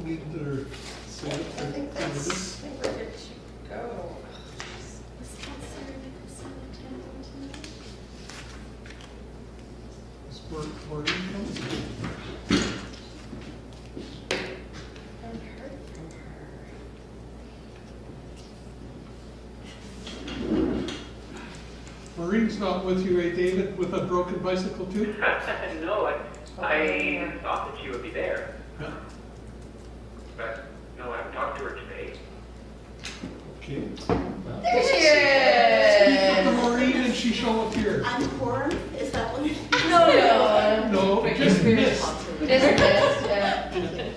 need to say it I for think candidates. that's, I think we're good to go. Was Councillor Nicholson attending tonight? Is Maureen coming? Haven't heard from her. Maureen's not with you, eh, David, with a broken bicycle too? No, I thought that she would be there. Yeah. But no, I haven't talked to her today. Okay. There she Speak up to is! Maureen and she shall appear. I'm Corum, is that what? No. No, just missed. Just missed, yeah.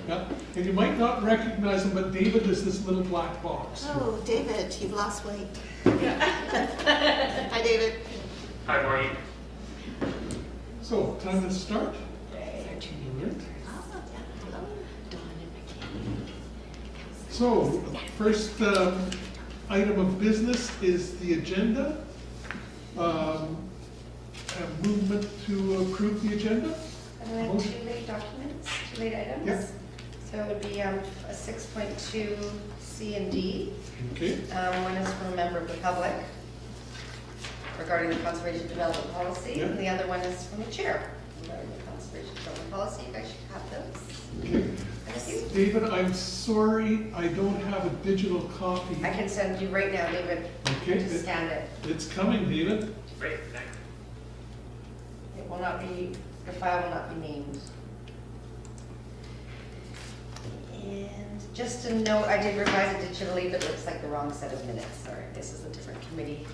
Yeah. And you might not recognize him, but David is this little black box. Oh, David, you've lost weight. Hi, David. Hi, Maureen. So, time to start. Oh, yeah, hello. So, first item of business is the agenda. A movement to approve the agenda. And we have two late documents, two late items. Yep. So it would be a 6.2 C and D. Okay. One is from a member of the public regarding the conservation development policy, Yeah. and the other one is from the chair regarding the conservation development policy. You guys should have those. Okay. Thank you. David, I'm sorry, I don't have a digital copy. I can send you right now, David. Okay. Just scan it. It's coming, David. Great, thanks. It will not be, the file will not be named. And just a note, I did revise it digitally, but it looks like the wrong set of minutes. Sorry, this is a different committee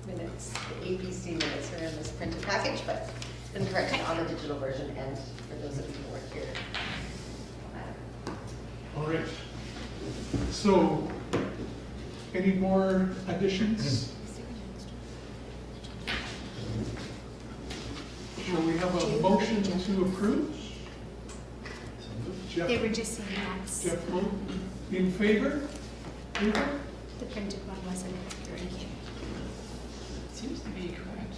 minutes. The APC minutes are in this printed package, but it's been corrected on the digital version and for those of you who weren't here. All right. So, any more additions? Shall we have a motion to approve? Jeff, They were just saying that's, Jeff, vote in favor? Favor? the printed one wasn't accurate. Seems to be correct.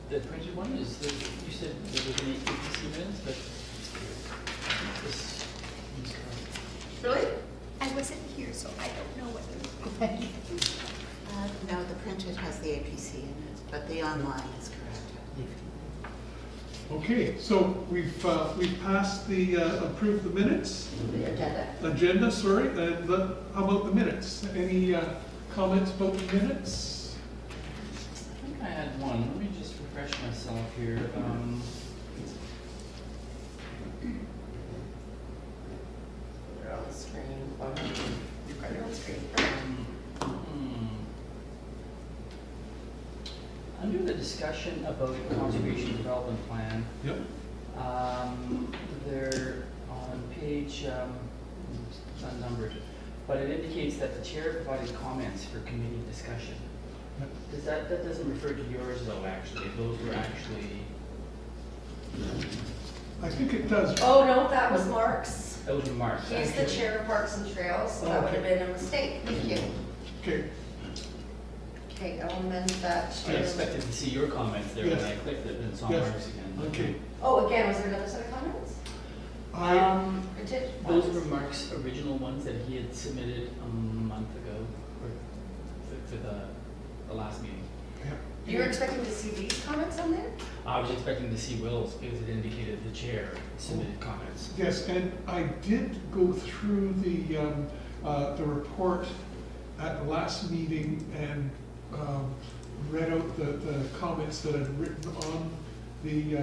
The printed one is, you said there was any APC minutes, but I think this is correct. Really? I wasn't here, so I don't know whether. No, the printed has the APC in it, but the online is correct. Okay, so we've passed the approve the minutes, The agenda. agenda, sorry, and how about the minutes? Any comments about the minutes? I think I had one. Let me just refresh myself here. They're on the screen. Oh, no. You've got your own screen. Under the discussion about the conservation development plan, Yep. they're on page, it's unnumbered, but it indicates that the chair provided comments for committee discussion. Yep. That doesn't refer to yours though, actually. Those were actually, I think it does. Oh, no, that was Mark's. those were marks. He's the chair of Parks and Trails, so that would have been a mistake. Thank you. Okay, Okay, I'll amend that I to. expected to see your comments there when Yes. I clicked it and saw Yes. Mark's again. okay. Oh, again, was there another set of comments? Printed? Those were Mark's original ones that he had submitted a month ago, or for the last meeting. You were expecting to see these comments on there? I was expecting to see Will's because it indicated the chair submitted comments. Yes, and I did go through the report at the last meeting and read out the comments that I'd written on the,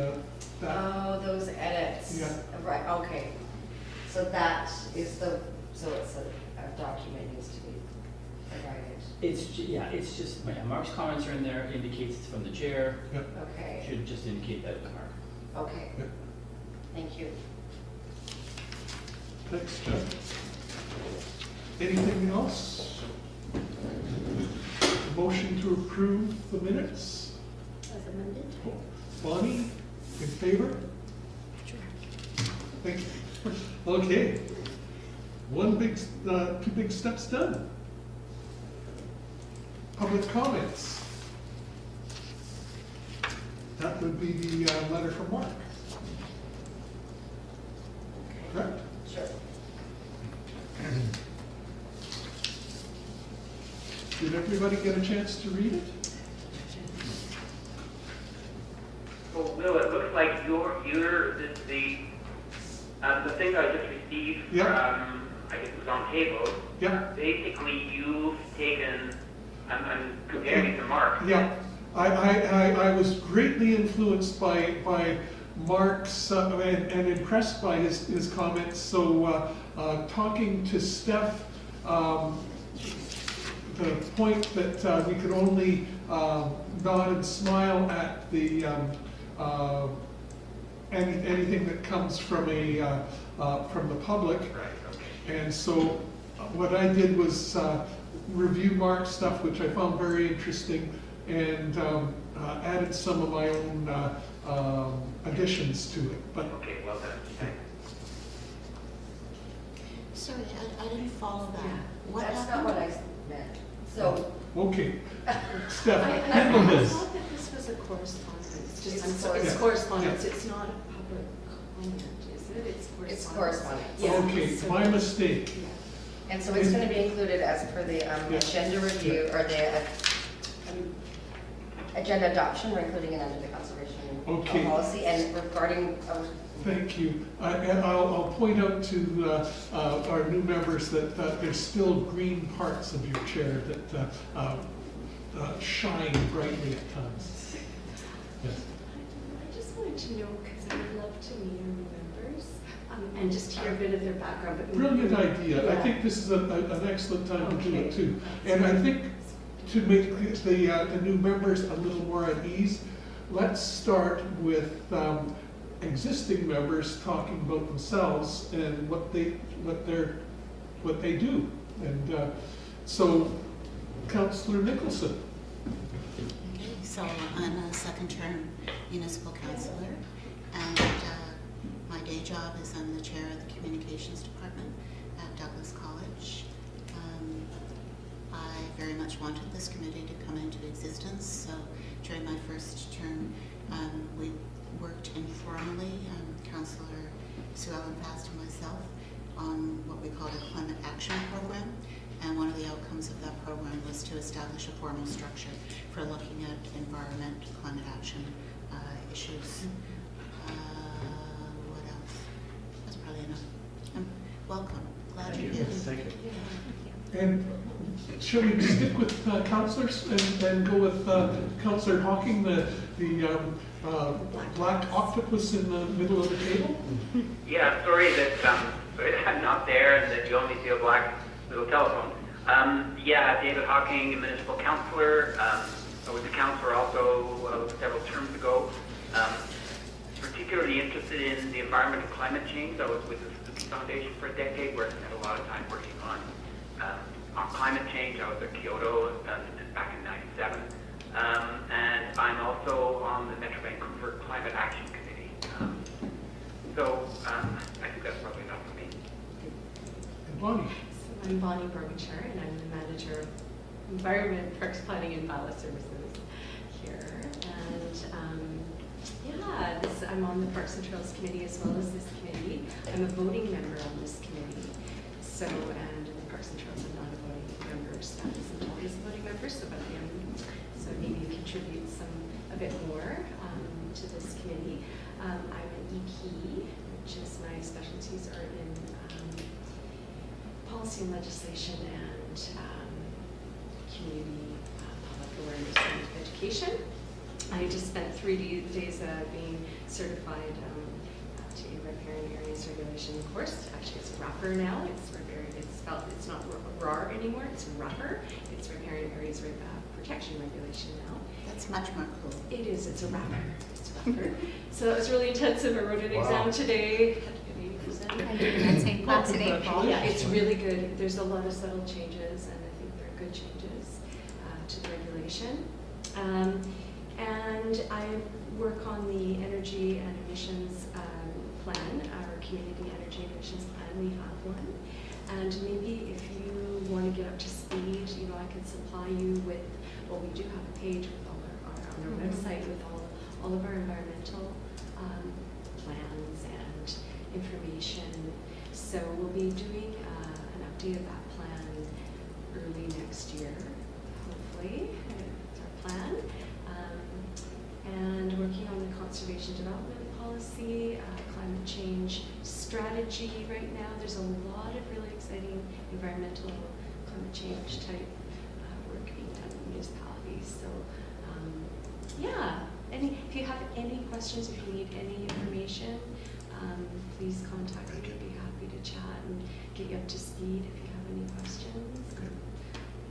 that, Oh, those edits. Yeah. Right, okay. So that is the, so it's a document needs to be provided. It's just, yeah, Mark's comments are in there, indicates it's from the chair, Okay, should just indicate that it's Mark. okay. Yeah. Thank you. thanks, Jeff. Anything else? Motion to approve the minutes? As amended? Bonnie, in favor? Sure. Thank you. Okay. Two big steps done. Public comments. That would be the letter from Mark, correct? Sure. Did everybody get a chance to read it? So Will, it looks like the thing I just received Yeah. from, I guess it was on table, Yeah, basically you've taken, I'm comparing it to Mark. yeah. I was greatly influenced by Mark's and impressed by his comments. So talking to Steph, the point that we could only nod and smile at the anything that comes from the public. Right, okay. And so what I did was review Mark's stuff, which I found very interesting, and added some of my own additions to it. But Okay, well done, thanks. Sorry, I didn't follow that. What That's not happened? what I meant. So, okay, Steph, I handle this. thought that this was a correspondence, It's just, I'm sorry, it's correspondence. correspondence, it's not a public comment, is it? It's correspondence. it's correspondence. Yeah, Okay, so- my mistake. Yeah. And so it's gonna be included as per the Yeah. agenda review, or the agenda adoption, we're including it under the conservation Okay. policy, and regarding, Thank you. And I'll point out to our new members that there's still green parts of your chair that shine brightly at times. Yes. I just wanted to know, because I would love to meet our new members, and just hear a bit of their background, but. Brilliant idea. I Yeah. think this is an excellent time to do it Okay. too. And I think to make the new members a little more at ease, let's start with existing members talking about themselves and what they do. And so, Councillor Nicholson. Okay, so I'm a second-term municipal councillor, and my day job is I'm the chair of the communications department at Douglas College. I very much wanted this committee to come into existence, so during my first term, we worked informally, Councillor Sue Ellen Fast and myself, on what we called a climate action program. And one of the outcomes of that program was to establish a formal structure for looking at environment, climate action issues. What else? That's probably enough. Welcome. Glad you're here. Thank you. And shall we stick with councillors and go with Councillor Hocking, the black octopus in the middle of the table? Yeah, sorry that I'm not there and that you only see a black little telephone. Yeah, David Hocking, municipal councillor. I was a councillor also several terms ago. Particularly interested in the environment and climate change. I was with the Spooky Foundation for a decade, where I spent a lot of time working on climate change. I was at Kyoto back in '97. And I'm also on the Metro Vancouver Climate Action Committee. So I think that's probably enough for me. And Bonny. So I'm Bonny Brokenshire, and I'm the manager of Environment, Parks Planning, and Bylaw Services here. And yeah, I'm on the Parks and Trails Committee as well as this committee. I'm a voting member on this committee. So, and in the Parks and Trails, I'm not a voting member. Staff isn't always a voting member, so but I am. So maybe contribute a bit more to this committee. I'm an EP, which is my specialties are in policy and legislation and community public awareness and education. I just spent 3 days being certified to a riparian areas regulation course. Actually, it's RAPR now. It's not RAR anymore. It's RAPR. It's riparian areas protection regulation now. That's much more cool. It is. It's a RAPR. It's a RAPR. So that was really intensive. I wrote an exam today. Had to get 80%. I did that same class in April. Congratulations. Yeah, it's really good. There's a lot of subtle changes, and I think they're good changes to the regulation. And I work on the energy and emissions plan, our community energy and emissions plan. We have one. And maybe if you want to get up to speed, I can supply you with, well, we do have a page with all on our website with all of our environmental plans and information. So we'll be doing an update of that plan early next year. conservation development policy, climate change strategy right now. There's a lot of really exciting environmental climate change type work being done in municipalities. So yeah, if you have any questions, if you need any information, please contact me. I'd be happy to chat and get you up to speed if you have any questions.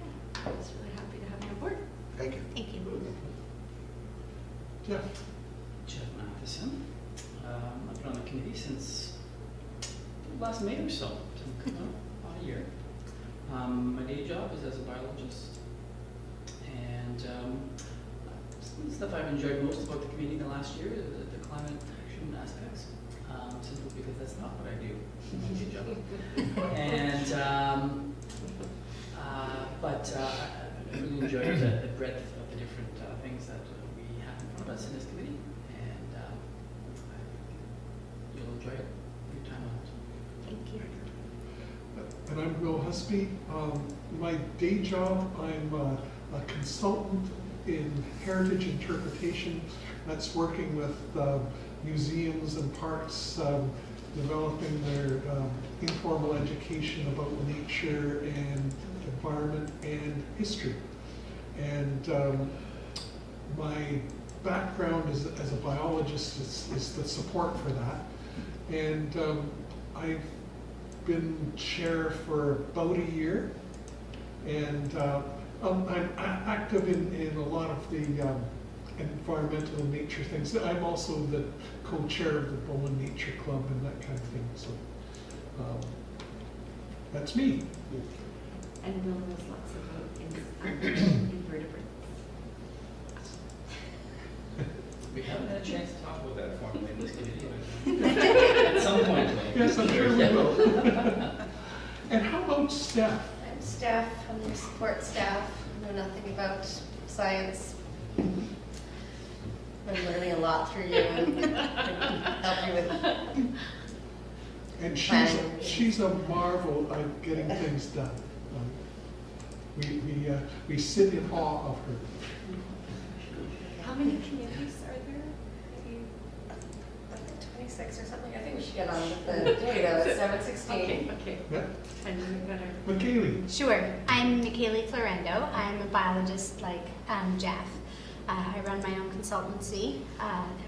Yeah, I was really happy to have you on board. Thank you. Thank you. Jeff? Jeff Matheson. I've been on the committee since last May or so, about a year. My day job is as a biologist, and some of the stuff I've enjoyed most about the committee in the last year is the climate action aspects, simply because that's not what I do in my day job. And but I really enjoy the breadth of the different things that we have in front of us in this committee, and you'll enjoy it your time on it. Thank you. And I'm Will Husby. My day job, I'm a consultant in heritage interpretation. That's working with museums and parks, developing their informal education about nature and environment and history. And my background as a biologist is the support for that. And I've been chair for about a year, and I'm active in a lot of the environmental and nature things. I'm also the co-chair of the Bonny Nature Club and that kind of thing. So that's me. And Will knows lots about invertebrates. We haven't had a chance to talk about that formally in this committee, but at some point. Yes, I'm sure we will. And how about Steph? I'm staff, I'm the support staff, know nothing about science. I'm learning a lot through you and help you with. And Planning. she's a marvel at getting things done. We sit in awe of her. How many committees are there? Like 26 or something. I think we should get on with the data at 7:16. Okay. Yeah. 10 minutes better. McKaylee? Sure. I'm Michaeli Florendo. I'm a biologist like Jeff. I run my own consultancy,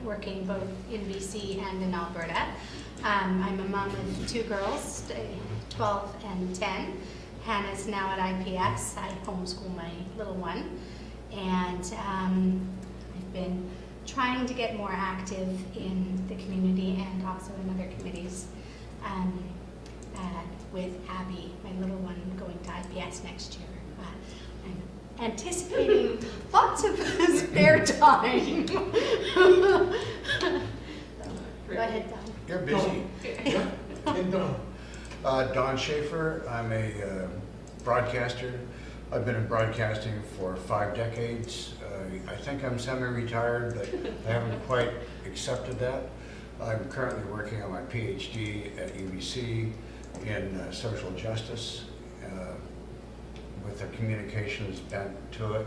working both in BC and in Alberta. I'm a mom of two girls, 12 and 10. Hannah's now at IPS. I homeschool my little one. And I've been trying to get more active in the community and also in other committees. With Abby, my little one, going to IPS next year. I'm anticipating lots of spare time. Go ahead, Don. You're busy. Yeah. And Don? Don Schaefer, I'm a broadcaster. I've been in broadcasting for 5 decades. I think I'm semi-retired, but I haven't quite accepted that. I'm currently working on my PhD at UBC in social justice with a communications bent to it.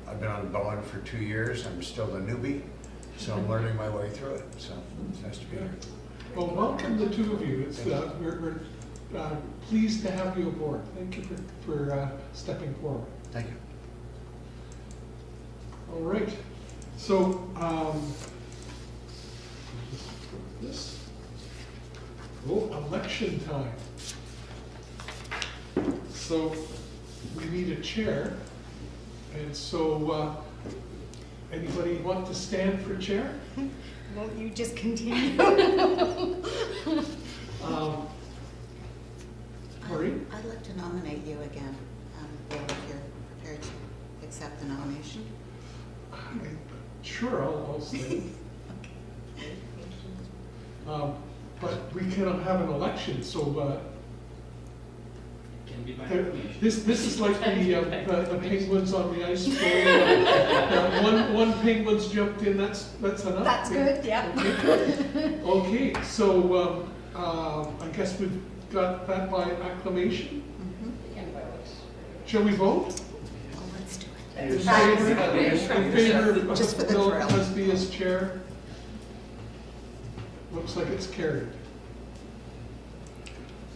I've been on Bowen for 2 years. I'm still a newbie, so I'm learning my way through it. So it's nice to be here. Well, welcome the two of you. It's, we're pleased to have you aboard. Thank you for stepping forward. Thank you. All right. So, this. Oh, election time. So, we need a chair. And so, anybody want to stand for chair? Won't you just continue? Maureen? I'd like to nominate you again, Bill, if you're prepared to accept the nomination. Sure, I'll stay. But we cannot have an election, so Can be by there- information. this is like the penguins on the ice floe. One penguin's jumped in. That's enough. That's good, yeah. Okay, so I guess we've got that by acclamation. Mm-hmm. We can vote. Shall we vote? Oh, let's do it. In favor of Just for the Bill thrill. Busby as chair? Looks like it's carried.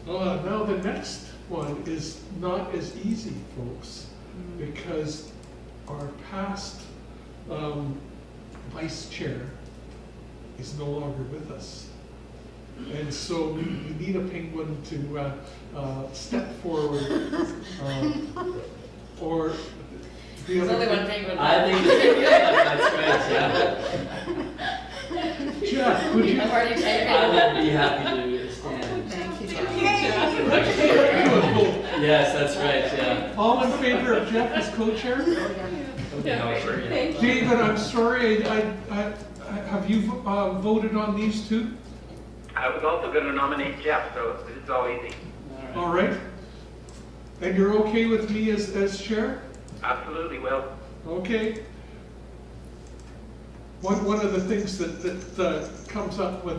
Now the next one is not as easy, folks, because our past vice chair is no longer with us. And so we need a penguin to step forward, or the There's other. only one penguin. I think that's right, yeah. Jeff, would you? I've already taken I it. would be happy to stand. Thank you, Jeff. Yes, that's right, yeah. All in favor of Jeff as co-chair? Yeah, sure, yeah. David, I'm sorry, have you voted on these two? I was also going to nominate Jeff, so this is all easy. All right. And you're okay with me as chair? Absolutely, Will. Okay. One of the things that comes up when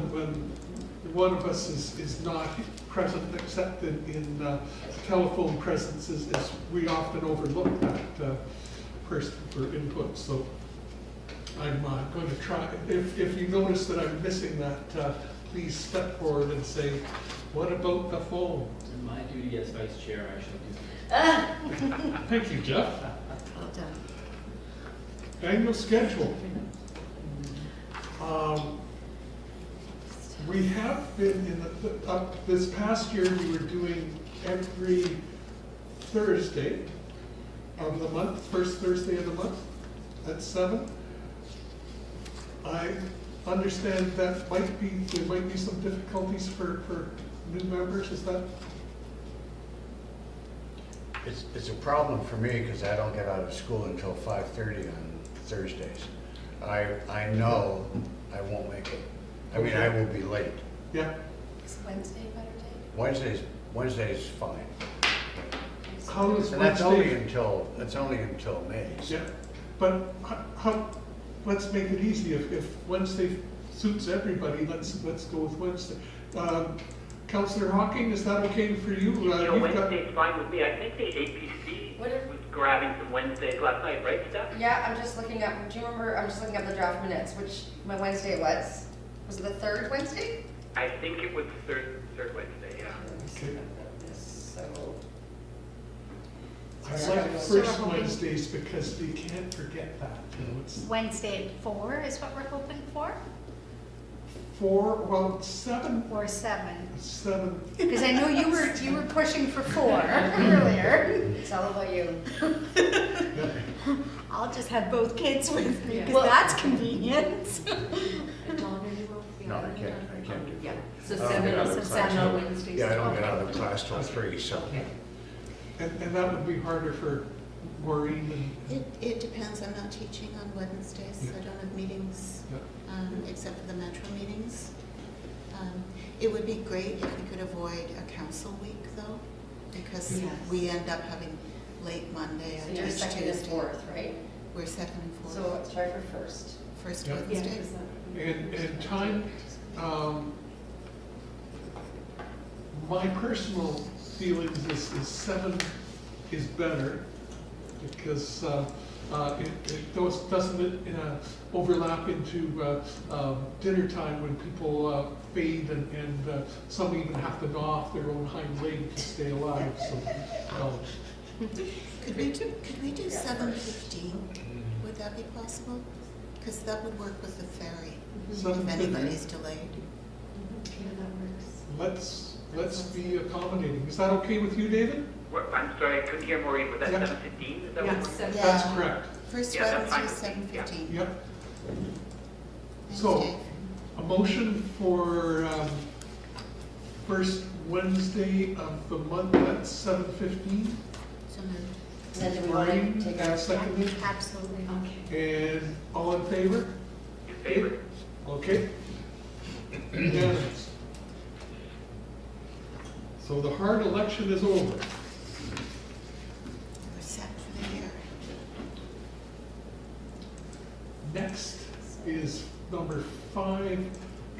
one of us is not present except in telephone presence is we often overlook that person for input. So I'm going to try, if you notice that I'm missing that, please step forward and say, what about the phone? In my duty as vice chair, I shall do that. Thank you, Jeff. Well done. Annual schedule. We have been in this past year, we were doing every Thursday of the month, first Thursday of the month at 7. I understand that there might be some difficulties for new members, is that? It's a problem for me because I don't get out of school until 5:30 on Thursdays. I know I won't make it. I mean, I will be late. Yeah, Is Wednesday a better day? Wednesday's fine. how is And that's only Wednesday? until May. so- Yeah, but let's make it easy. If Wednesday suits everybody, let's go with Wednesday. Councillor Hocking, is that okay for you? You know, You've got- Wednesday's fine with me. I think the APC What if- was grabbing some Wednesdays last night, right, Steph? Yeah, I'm just looking up, do you remember, I'm just looking up the draft minutes, which, my Wednesday it was? Was it the third Wednesday? I think it was third Wednesday, yeah. Okay. So. I Sorry, like I'm- first So we're hoping- Wednesdays because you can't forget that. You know, it's Wednesday at 4 is what we're hoping for, 7. or 7? 7. Because I know you were pushing for 4 earlier. It's all about you. Yeah. I'll just have both kids with me, Yeah. because that's convenient. And Donna, you will? No, I can't do Yeah, that. so I don't 7 get out on of Saturday, class on till- Wednesdays. Yeah, I don't get out of class till 3, so. Okay. And that would be harder for Maureen and, It depends. I'm not teaching on Wednesdays. Yeah. I don't have meetings, yeah. except for the metro meetings. It would be great if we could avoid a council week, though, because Yes. we end up having late Monday So or you're second and Tuesday. fourth, right? We're second and So fourth. let's try for first. First Yeah. Yeah, Wednesday. is that- And time, my personal feelings is 7 is better because it doesn't overlap into dinner time when people fade and some even have to gnaw off their own hind leg to stay alive, so. Could we do 7:15? Would that be possible? Because that would work with the ferry, if 7:15. anybody's delayed. Yeah, that works. Let's be accommodating. Is that okay with you, David? I'm sorry, I couldn't hear Maureen. Was that Yeah. 7:15? Is that Yeah, what? 7. That's Yeah. correct. First Yeah, that's Wednesday, fine with me, 7:15. Yep. Thanks, So, Dave. a motion for first Wednesday of the month at 7:15. So moved. And then do we want to Maureen, take our seconded, Absolutely. Okay. and all in favor? In favor? Okay. Unanimous. So the hard election is over. We're set for the year. Next is number 5,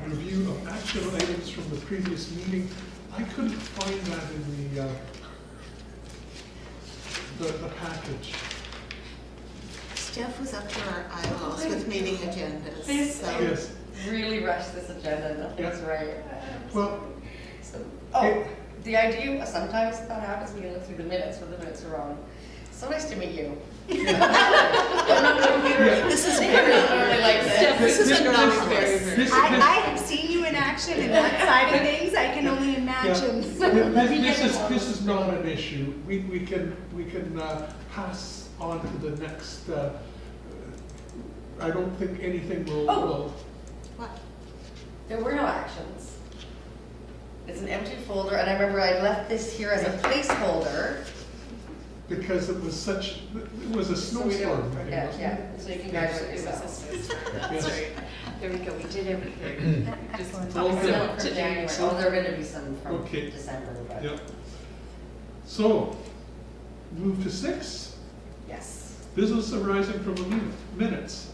review of action items from the previous meeting. I couldn't find that in the package. Jeff was up to our eyeballs with meeting agendas. This- So Yes, Really rushed this agenda, nothing's right. well, So, oh, the idea, sometimes that happens when you look through the minutes, when the minutes are wrong. So nice to meet you. this is very, Really like this. this is This- anomalous. this- I have seen you in action in that side of things, I can only imagine. This is not an issue. We can pass on to the next, I don't think anything will, Oh. What? There were no actions. It's an empty folder, and I remember I left this here as a placeholder. because it was such, it was a So we don't snowstorm. forget, wasn't yeah, it? so you can Yes. graduate It was a yourself. snowstorm, Yes. that's right. There we go, we did everything. Just Excellent. All Some good. from January, oh, there are gonna be some from Okay. December, but, Yep. So, move to 6. yes. Business arising from the minutes.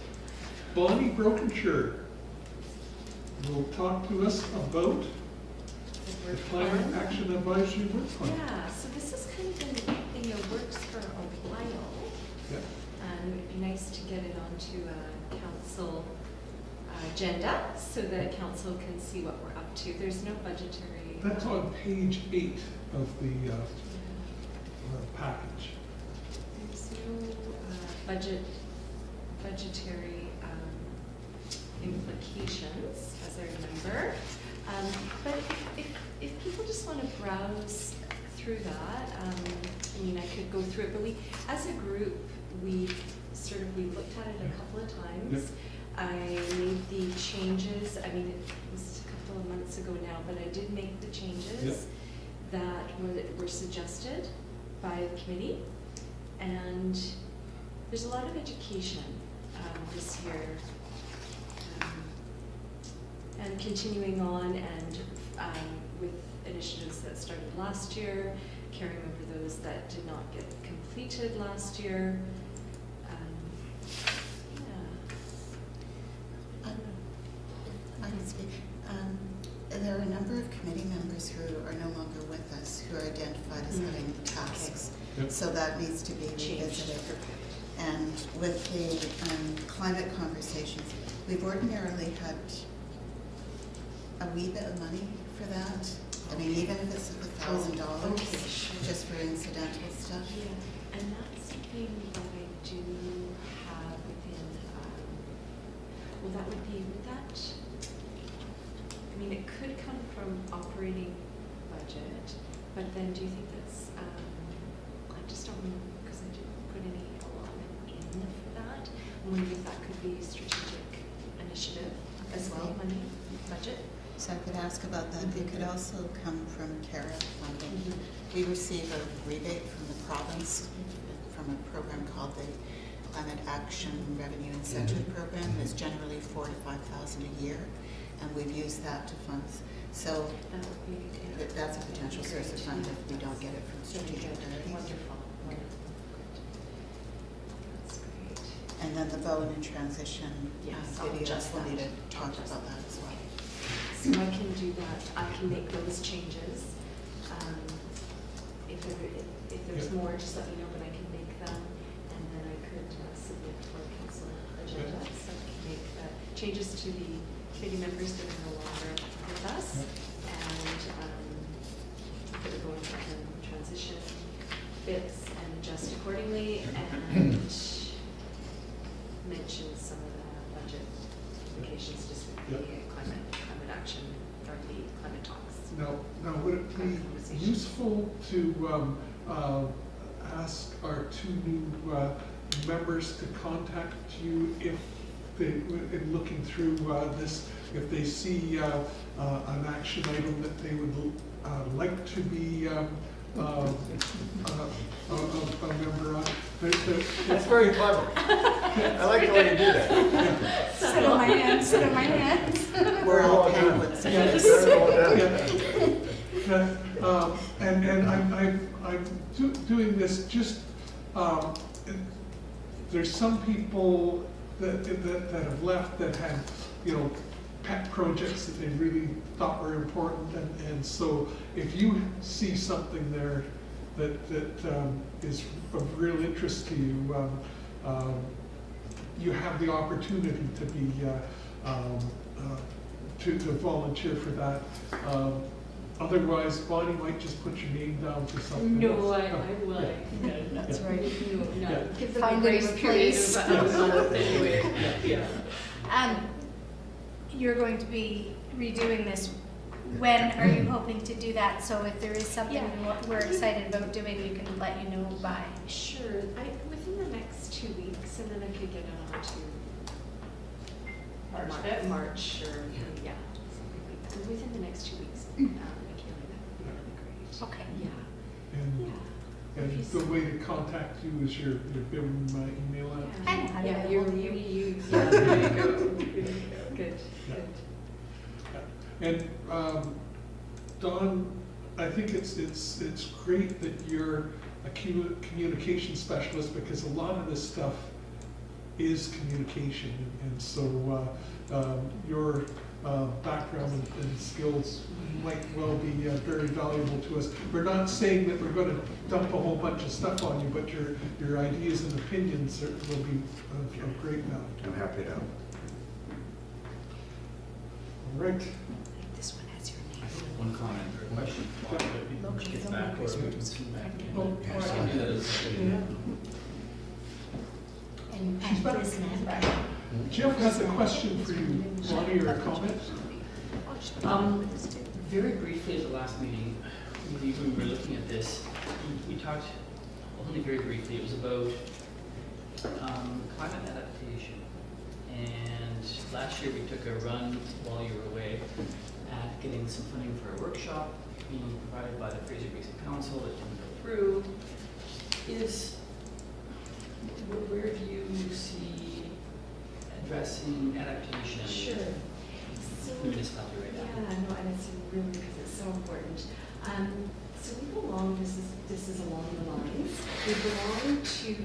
Bonny Brokenshire will talk to us about the Climate Action Advisory Work Plan. Yeah, so this has kind of been in the works for a while. Yep. And it'd be nice to get it onto a council agenda so that council can see what we're up to. There's no budgetary. That's on page 8 of the package. There's no budgetary implications, as I remember. But if people just want to browse through that, I mean, I could go through it, but as a group, we looked at it a couple of times. I made the changes, I mean, it was a couple of months ago now, but I did make the changes that were suggested by the committee. And there's a lot of education this year. And continuing on and with initiatives that started last year, carrying over those that did not get completed last year. I can speak. There are a number of committee members who are no longer with us who are identified as having tasks. Yep. So that needs to be revisited. And with the climate conversations, we've ordinarily had a wee bit of money for that. I mean, even if it's $1,000, Okay, sure. just for incidental stuff. Yeah, and that's something that I do have within, well, that would be, would that, I mean, it could come from operating budget, but then do you think that's, I just don't know, because I didn't put any allotment in for that. I'm wondering if that could be strategic initiative as well, money, budget? So I could ask about that. It could also come from CARA funding. We receive a rebate from the province from a program called the Climate Action Revenue Incentive Program. It's generally $4,000 to $5,000 a year, and we've used that to fund. So That would be, yeah. that's a potential source of fund if we don't get it from strategic priorities. Wonderful, wonderful, good. That's great. And then the Bowen in transition Yes, I'll videos, adjust we'll need that. to talk about that as well. So I can do that, I can make those changes. If there's more, just let me know and I can make them. And then I could submit for council agenda. So I can make the changes to the committee members that are no longer with us. And that are going to transition bits and adjust accordingly and mention some of the budget implications just with the climate action or the climate talks. Now, would it be useful to ask our 2 new members to contact you if they, in looking through this, if they see an action item that they would like to be a member on? That's very clever. I like the way you do that. Sit on my hands, sit on my hands. We're all penguins. Yes. And I'm doing this just, there's some people that have left that had, pet projects that they really thought were important, and so if you see something there that is of real interest to you, you have the opportunity to be, to volunteer for that. Otherwise, Bonnie might just put your name down to something No, else. I will. Yeah. That's Yeah. right. No, Yeah. no. Give them a Find grace them a period place. of a month anyway. Yeah. You're going to be redoing this. When are you hoping to do that? So if there is something Yeah. we're excited about doing, we can let you know by. Sure, within the next 2 weeks, and then I could get it on to March or, yeah, something like that. Within the next 2 weeks, Kaylee, that would be great. Okay. Yeah, And, yeah. and the way to contact you is your email out. I know how to Yeah, get you, ahold of you, you. you, yeah, there you go. Good, Yeah. good. And Dawn, I think it's great that you're a communication specialist, because a lot of this stuff is communication, and so your background and skills might well be very valuable to us. We're not saying that we're going to dump a whole bunch of stuff on you, but your ideas and opinions will be of great value. I'm happy to help. All right. This one has your I name. have one comment or a question. Get back or come back. Yes. I'll do that as- And She's back. this man. Jeff has a question for you, Bonnie, or a comment? Very briefly at the last meeting, when we were looking at this, we talked only very briefly. It was about climate adaptation. And last year we took a run while you were away at getting some funding for a workshop being provided by the Fraser Basin Council that didn't go through. Where do you see addressing adaptation? Sure. So, Municipality right now. yeah, no, and it's really, because it's so important. So we belong, this is along the lines, we belong to,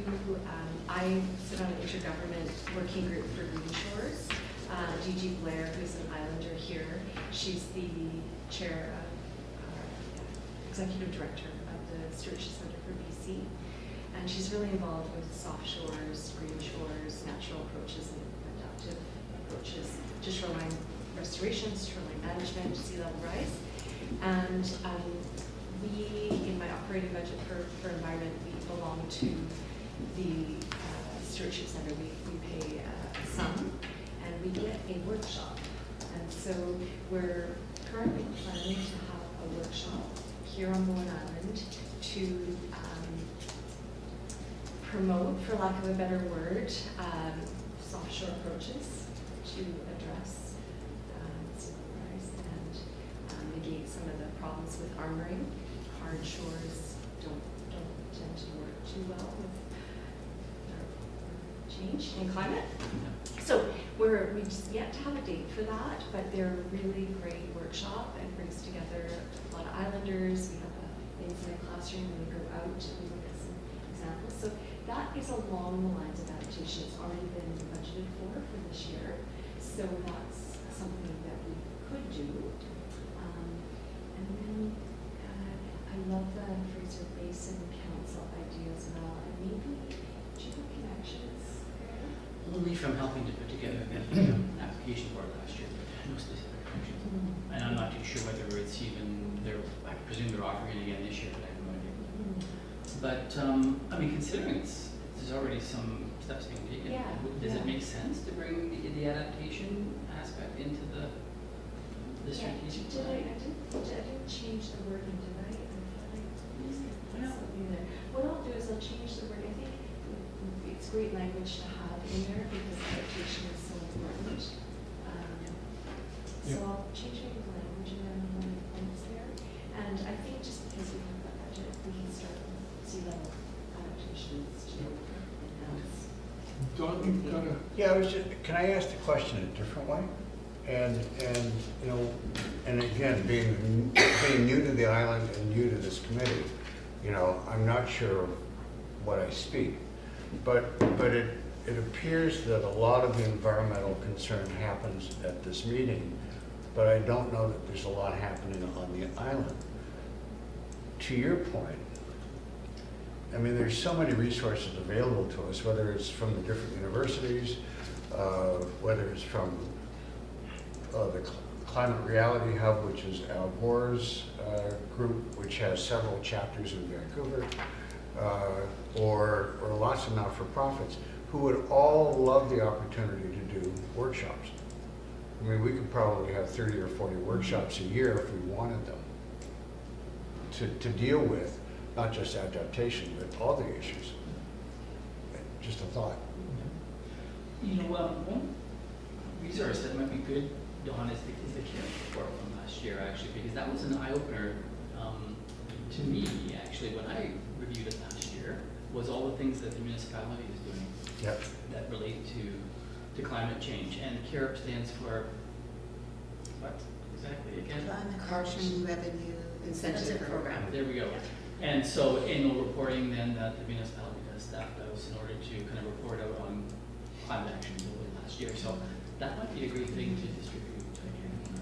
I sit on an intergovernment working group for Green Shores. DG Blair, who's an islander here, she's the chair of, executive director of the Stewardship Center for BC. And she's really involved with soft shores, green shores, natural approaches and adaptive approaches to shoreline restoration, shoreline management, sea level rise. And we, in my operating budget for environment, we belong to the Stewardship Center. We pay a sum and we get a workshop. And so we're currently planning to have a workshop here on Bowen Island to promote, for lack of a better word, soft shore approaches to address sea level rise and negate some of the problems with armoring. Hard shores don't tend to work too well with change in climate. So we just yet to have a date for that, but they're a really great workshop and brings together a lot of islanders. We have things in the classroom when we go out and we look at some examples. So that is along the lines of adaptation. It's already been budgeted for this year. So that's something that we could do. And then I love the Fraser Basin Council idea as well. And maybe, do you have connections there? Only from helping to put together an application for it last year, but no specific connections. And I'm not too sure whether it's even, I presume they're offering it again this year, but I have no idea. But, I mean, considering there's already some steps being taken, Yeah, does yeah. it make sense to bring the adaptation aspect into the strategic plan? I didn't change the wording, did I? I thought I Yeah. put something there. What I'll do is I'll change the word. I think it's great language to have in there because adaptation is so important. So Yep. I'll change maybe the language and then when it's there. And I think just because we have that budget, we can start with sea level adaptations to enhance. Dawn, you've got a, Yeah, can I ask the question a different way? And you know, and again, being new to the island and new to this committee, you know, I'm not sure what I speak, but it appears that a lot of the environmental concern happens at this meeting, but I don't know that there's a lot happening on the island. To your point, I mean, there's so many resources available to us, whether it's from the different universities, whether it's from the Climate Reality Hub, which is Al Gore's group, which has several chapters in Vancouver, or lots of not-for-profits, who would all love the opportunity to do workshops. I mean, we could probably have 30 or 40 workshops a year if we wanted them to deal with not just adaptation, but all the issues. Just a thought. You know, one resource that might be good, Dawn, is the CARE report from last year, actually, because that was an eye-opener to me, actually, when I reviewed it last year, was all the things that the municipality is doing Yep. that relate to climate change. And CARE stands for what exactly again? Climate action revenue Incentive program. There we go. And so annual reporting then that the municipality does staff those in order to kind of report out on climate actions over the last year. So that might be a great thing to distribute again.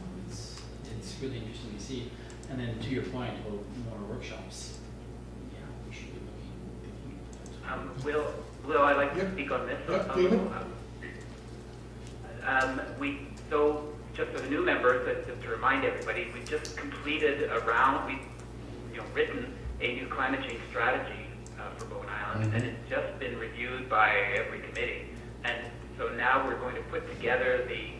It's really interesting to see. And then to your point about more workshops, yeah, we should be looking at that. Will, I'd like to Yep. speak on this. Yep, David. So just for the new members, just to remind everybody, we just completed we've written a new climate change strategy for Bonny Island, Mhm. and it's just been reviewed by every committee. And so now we're going to put together the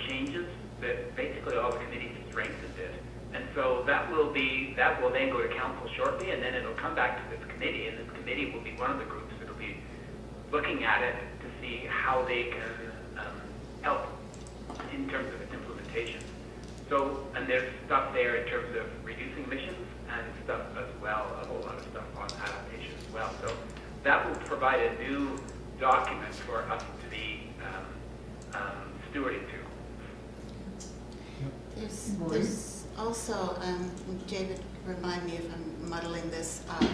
changes that basically all the committees have strengthened it. And so that will then go to council shortly, and then it'll come back to this committee, and this committee will be one of the groups that'll be looking at it to see how they can help in terms of its implementation. So, and there's stuff there in terms of reducing emissions and stuff as well, a whole lot of stuff on adaptation as well. So that will provide a new document for us to be stewarding to. There's also, David, remind me if I'm muddling this up,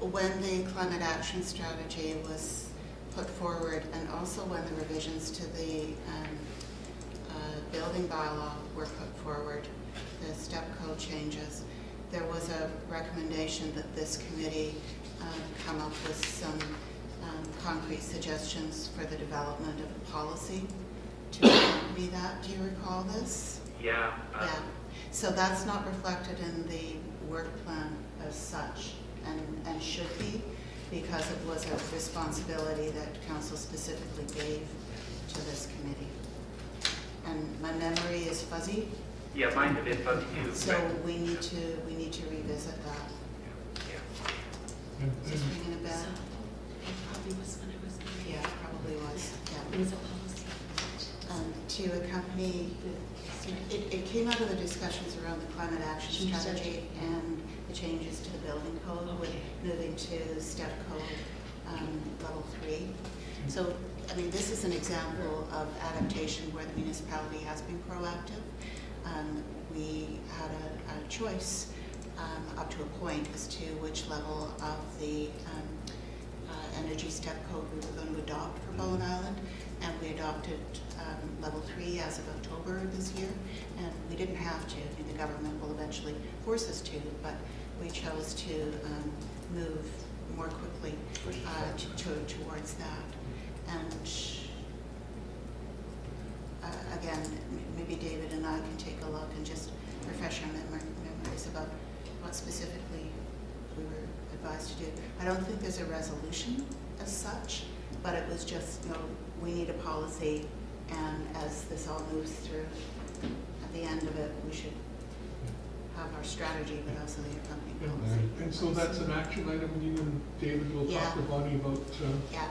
when the climate action strategy was put forward and also when the revisions to the building bylaw were put forward, the step code changes, there was a recommendation that this committee come up with some concrete suggestions for the development of a policy to accompany that. Do you recall this? Yeah. Yeah. So that's not reflected in the work plan as such, and should be, because it was a responsibility that council specifically gave to this committee. And my memory is fuzzy, Yeah, mine's a bit fuzzy too. so but- we need to revisit that. Yeah. Is this ringing a bell? It probably was when I was there. Yeah, it probably was, It yeah. was a policy. To accompany, it came out of the discussions around the climate action strategy and the changes to the building code, with Okay. moving to step code level 3. So, I mean, this is an example of adaptation where the municipality has been proactive. We had a choice up to a point as to which level of the energy step code we were going to adopt for Bowen Island, and we adopted level 3 as of October this year, and we didn't have to. I mean, the government will eventually force us to, but we chose to move more quickly towards that. And again, maybe David and I can take a look and just refresh our memories about what specifically we were advised to do. I don't think there's a resolution as such, but it was just, we need a policy, and as this all moves through, at the end of it, we should have our strategy, but also the accompanying policy. And so that's an action item, you and David will talk to Bonnie about, Yeah,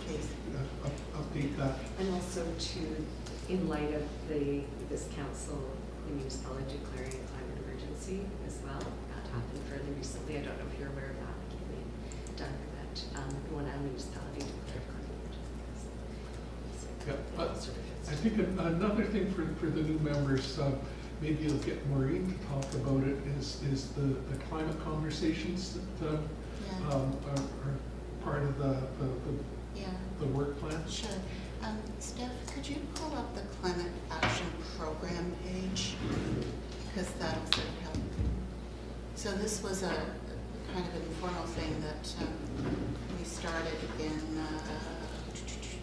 please. update that. And also in light of this council, the municipality declaring a climate emergency as well. That happened fairly recently. I don't know if you're aware of that, Kaylee, done that, one municipality declared climate emergency. Yeah, but Sort of fits. I think another thing for the new members, maybe you'll get Maureen to talk about it, is the climate conversations that Yeah, are part of the yeah. work plan. Sure. Steph, could you pull up the Climate Action Program page? Because that'll sort of help. So this was a kind of an informal thing that we started in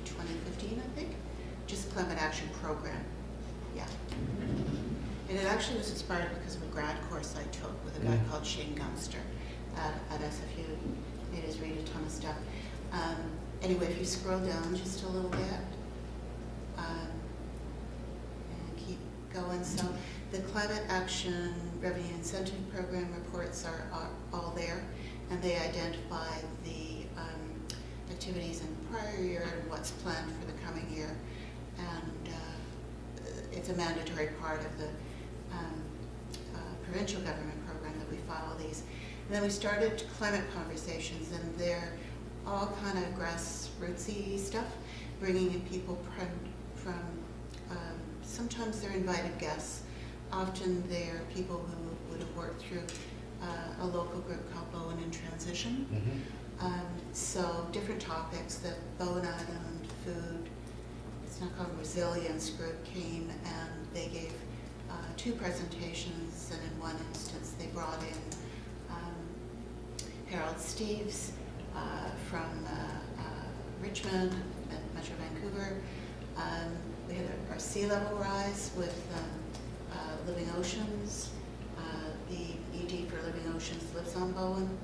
2015, I think. Just Climate Action Program. Yeah. And it actually was inspired because of a grad course I took with a guy called Shane Gunster at SFU. Made us read a ton of stuff. Anyway, if you scroll down just a little bit, and keep going. So the Climate Action Revenue Incentive Program reports are all there, and they identify the activities in the prior year and what's planned for the coming year. And it's a mandatory part of the provincial government program that we follow these. And then we started climate conversations, and they're all kind of grassrootsy stuff, bringing in people from sometimes they're invited guests, often they're people who would have worked through a local group called Bowen in Transition. So different topics, the Bowen Island food, it's not called Resilience group, came and they gave 2 presentations, and in one instance they brought in Harold Steves from Richmond and Metro Vancouver. We had our sea level rise with Living Oceans. The ED for Living Oceans lives on Bowen.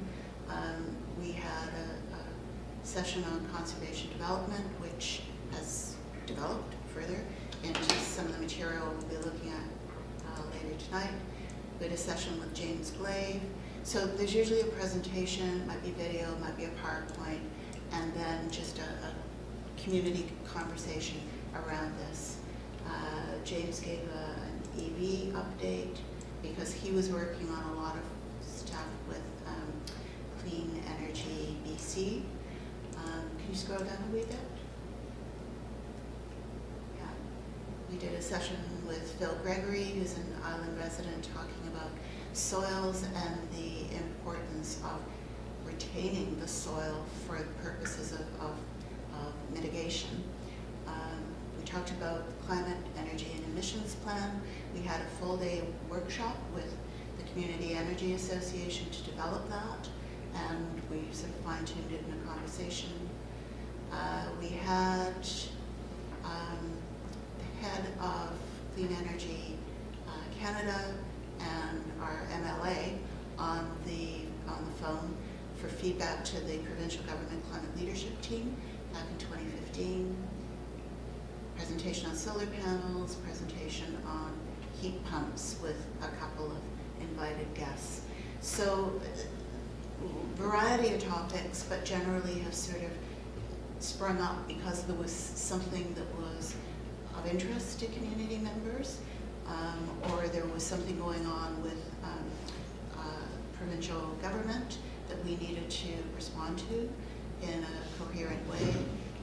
We had a session on conservation development, which has developed further into some of the material we'll be looking at later tonight. We had a session with James Glave. So there's usually a presentation, it might be video, it might be a PowerPoint, and then just a community conversation around this. James gave an EV update because he was working on a lot of stuff with Clean Energy BC. Can you scroll down a wee bit? Yeah. We did a session with Phil Gregory, who's an island resident, talking about soils and the importance of retaining the soil for the purposes of mitigation. We talked about the climate, energy, and emissions plan. We had a full day workshop with the Community Energy Association to develop that, and we sort of fine-tuned it in a conversation. We had the head of Clean Energy Canada and our MLA on the phone for feedback to the provincial government climate leadership team back in 2015. Presentation on solar panels, presentation on heat pumps with a couple of invited guests. So variety of topics, but generally have sort of sprung up because there was something that was of interest to community members, or there was something going on with provincial government that we needed to respond to in a coherent way,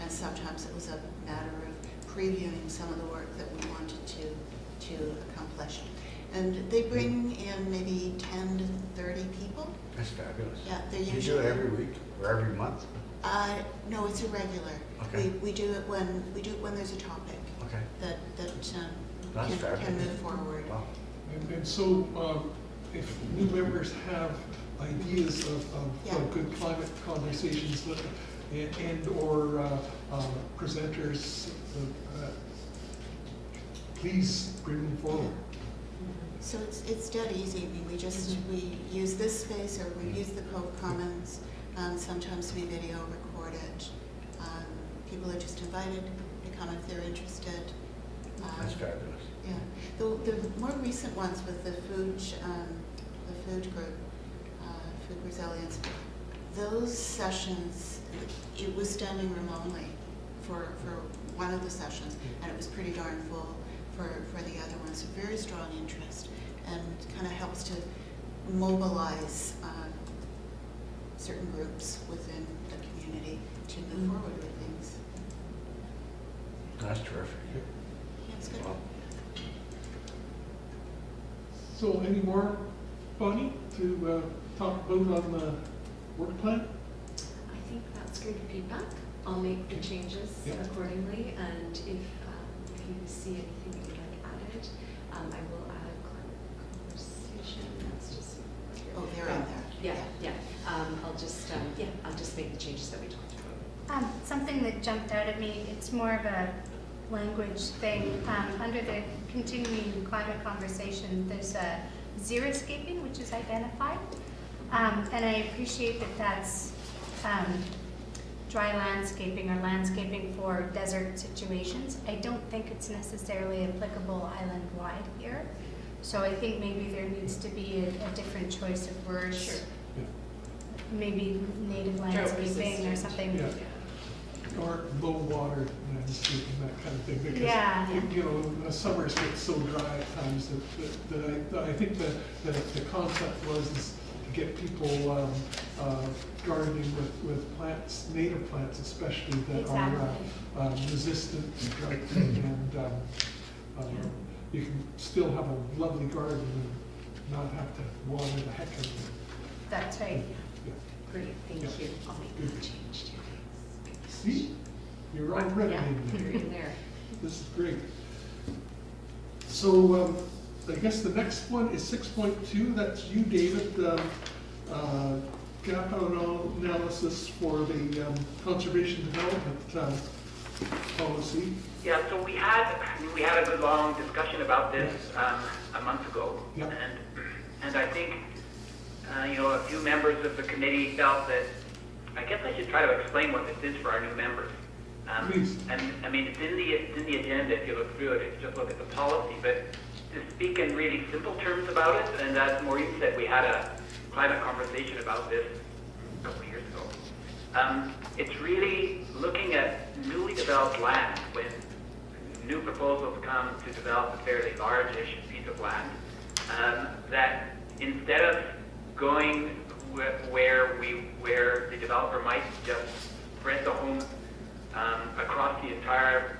and sometimes it was a matter of previewing some of the work that we wanted to accomplish. And they bring in maybe 10 to 30 people. That's fabulous. Yeah, they're You usually do it every week or every month? No, it's irregular. Okay. We do it when there's a topic Okay. that That's can fabulous. move forward. Wow. And so, if new members have ideas Yeah. of good climate conversations and/or presenters, please bring them forward. So it's dead easy. I mean, we use this space, or we use the Cove Commons. Sometimes we video record it. People are just invited to come if they're interested. That's fabulous. Yeah, the more recent ones with the food group, food resilience, those sessions, it was standing room only for one of the sessions, and it was pretty darn full for the other ones. So very strong interest, and kind of helps to mobilize certain groups within the community to move forward with things. That's terrific. Yeah, it's good. Wow. So any more, Bonnie, to talk about on the work plan? I think that's great feedback. I'll make the changes Yeah. accordingly, and if you see anything that you'd like added, I will add climate conversation. Let's just see. Oh, they're in there. Yeah, yeah. I'll just make the changes that we talked about. Something that jumped out at me, it's more of a language thing. Under the continuing climate conversation, there's a xeriscaping, which is identified. And I appreciate that that's dry landscaping or landscaping for desert situations. I don't think it's necessarily applicable island-wide here. So I think maybe there needs to be a different choice of words. Sure. Maybe native landscaping or something. Yeah. Or low water landscaping, that kind of thing, because, Yeah. you know, summers get so dry at times that I think that the concept was is to get people gardening with plants, native plants especially, that are resistant to drought, and you can still have a lovely garden and not have to water the heck out of it. That's right. Yeah. Great, thank Yeah. you. I'll make that change too. See, you're already Yeah, in you're there. in there. This is great. So I guess the next one is 6.2. That's you, David. Gap analysis for the conservation development policy. Yeah, so we had a good long discussion about this a month ago, Yeah. and I think a few members of the committee felt that I guess I should try to explain what this is for our new members. Please. And I mean it's in the agenda if you look through it. If you just look at the policy, but to speak in really simple terms about it, and as Maureen said, we had a climate conversation about this a couple of years ago. It's really looking at newly developed land when new proposals come to develop a fairly large-ish piece of land, that instead of going where the developer might just spread the home across the entire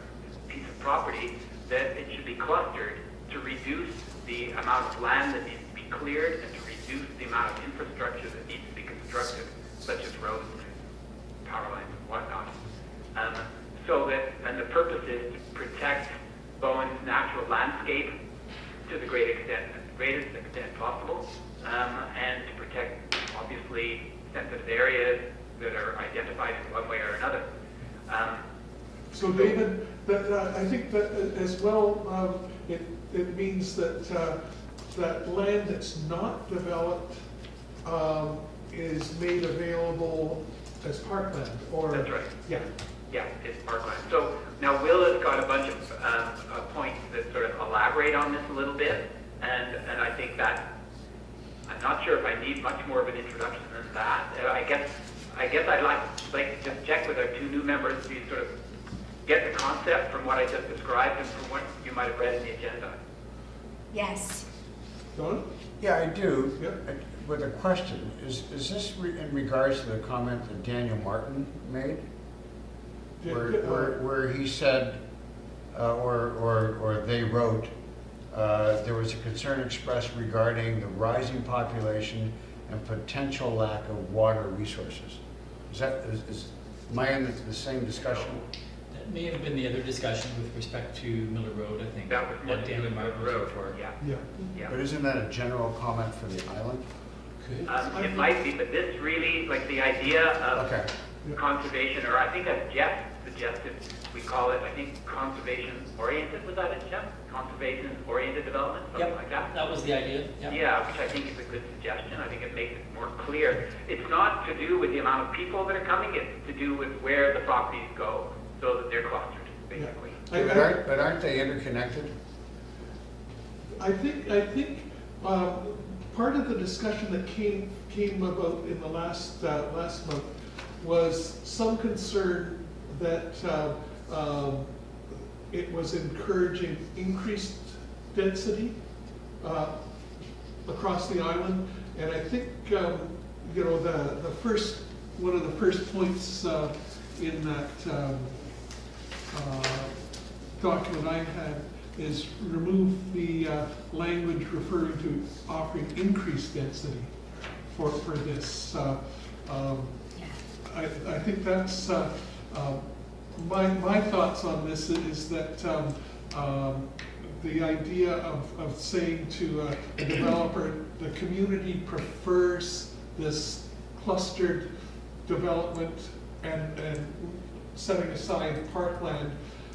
piece of property, that it should be clustered to reduce the amount of land that needs to be cleared and to reduce the amount of infrastructure that needs to be constructed, such as roads, power lines, and whatnot. And the purpose is to protect Bowen's natural landscape to the greatest extent possible, and to protect, obviously, sensitive areas that are identified in one way or another. So David, I think that as well, it means that that land that's not developed is made available as parkland, or That's right. Yeah. Yeah, it's parkland. So now Will has got a bunch of points that sort of elaborate on this a little bit, and I think that I'm not sure if I need much more of an introduction than that. I guess I'd like to just check with our two new members to sort of get the concept from what I just described and from what you might have read in the agenda. Yes. Don? Yeah, I do. Yep. With a question, is this in regards to the comment that Daniel Martin made? Where he said, or they wrote, there was a concern expressed regarding the rising population and potential lack of water resources. Am I in the same discussion? That may have been the other discussion with respect to Miller Road, I think. That was what Daniel Martin was Road. for. Yeah. Yeah. Yeah. But isn't that a general comment for the island? Could. It might be, but this really, like the idea of Okay. conservation, or I think as Jeff suggested, we call it, I think, conservation-oriented, was that it, Jeff? Conservation-oriented development, something like that? That was the idea, Yeah, which I think is a good suggestion. I think it makes it more clear. It's not to do with the amount of people that are coming, it's to do with where the properties go, so that they're clustered, basically. But aren't they interconnected? I think part of the discussion that came about in the last month was some concern that it was encouraging increased density across the island, and I think one of the first points in that document I had is remove the language referring to offering increased density for this. I think that's my thoughts on this is that the idea of saying to a developer, the community prefers this clustered development and setting aside parkland,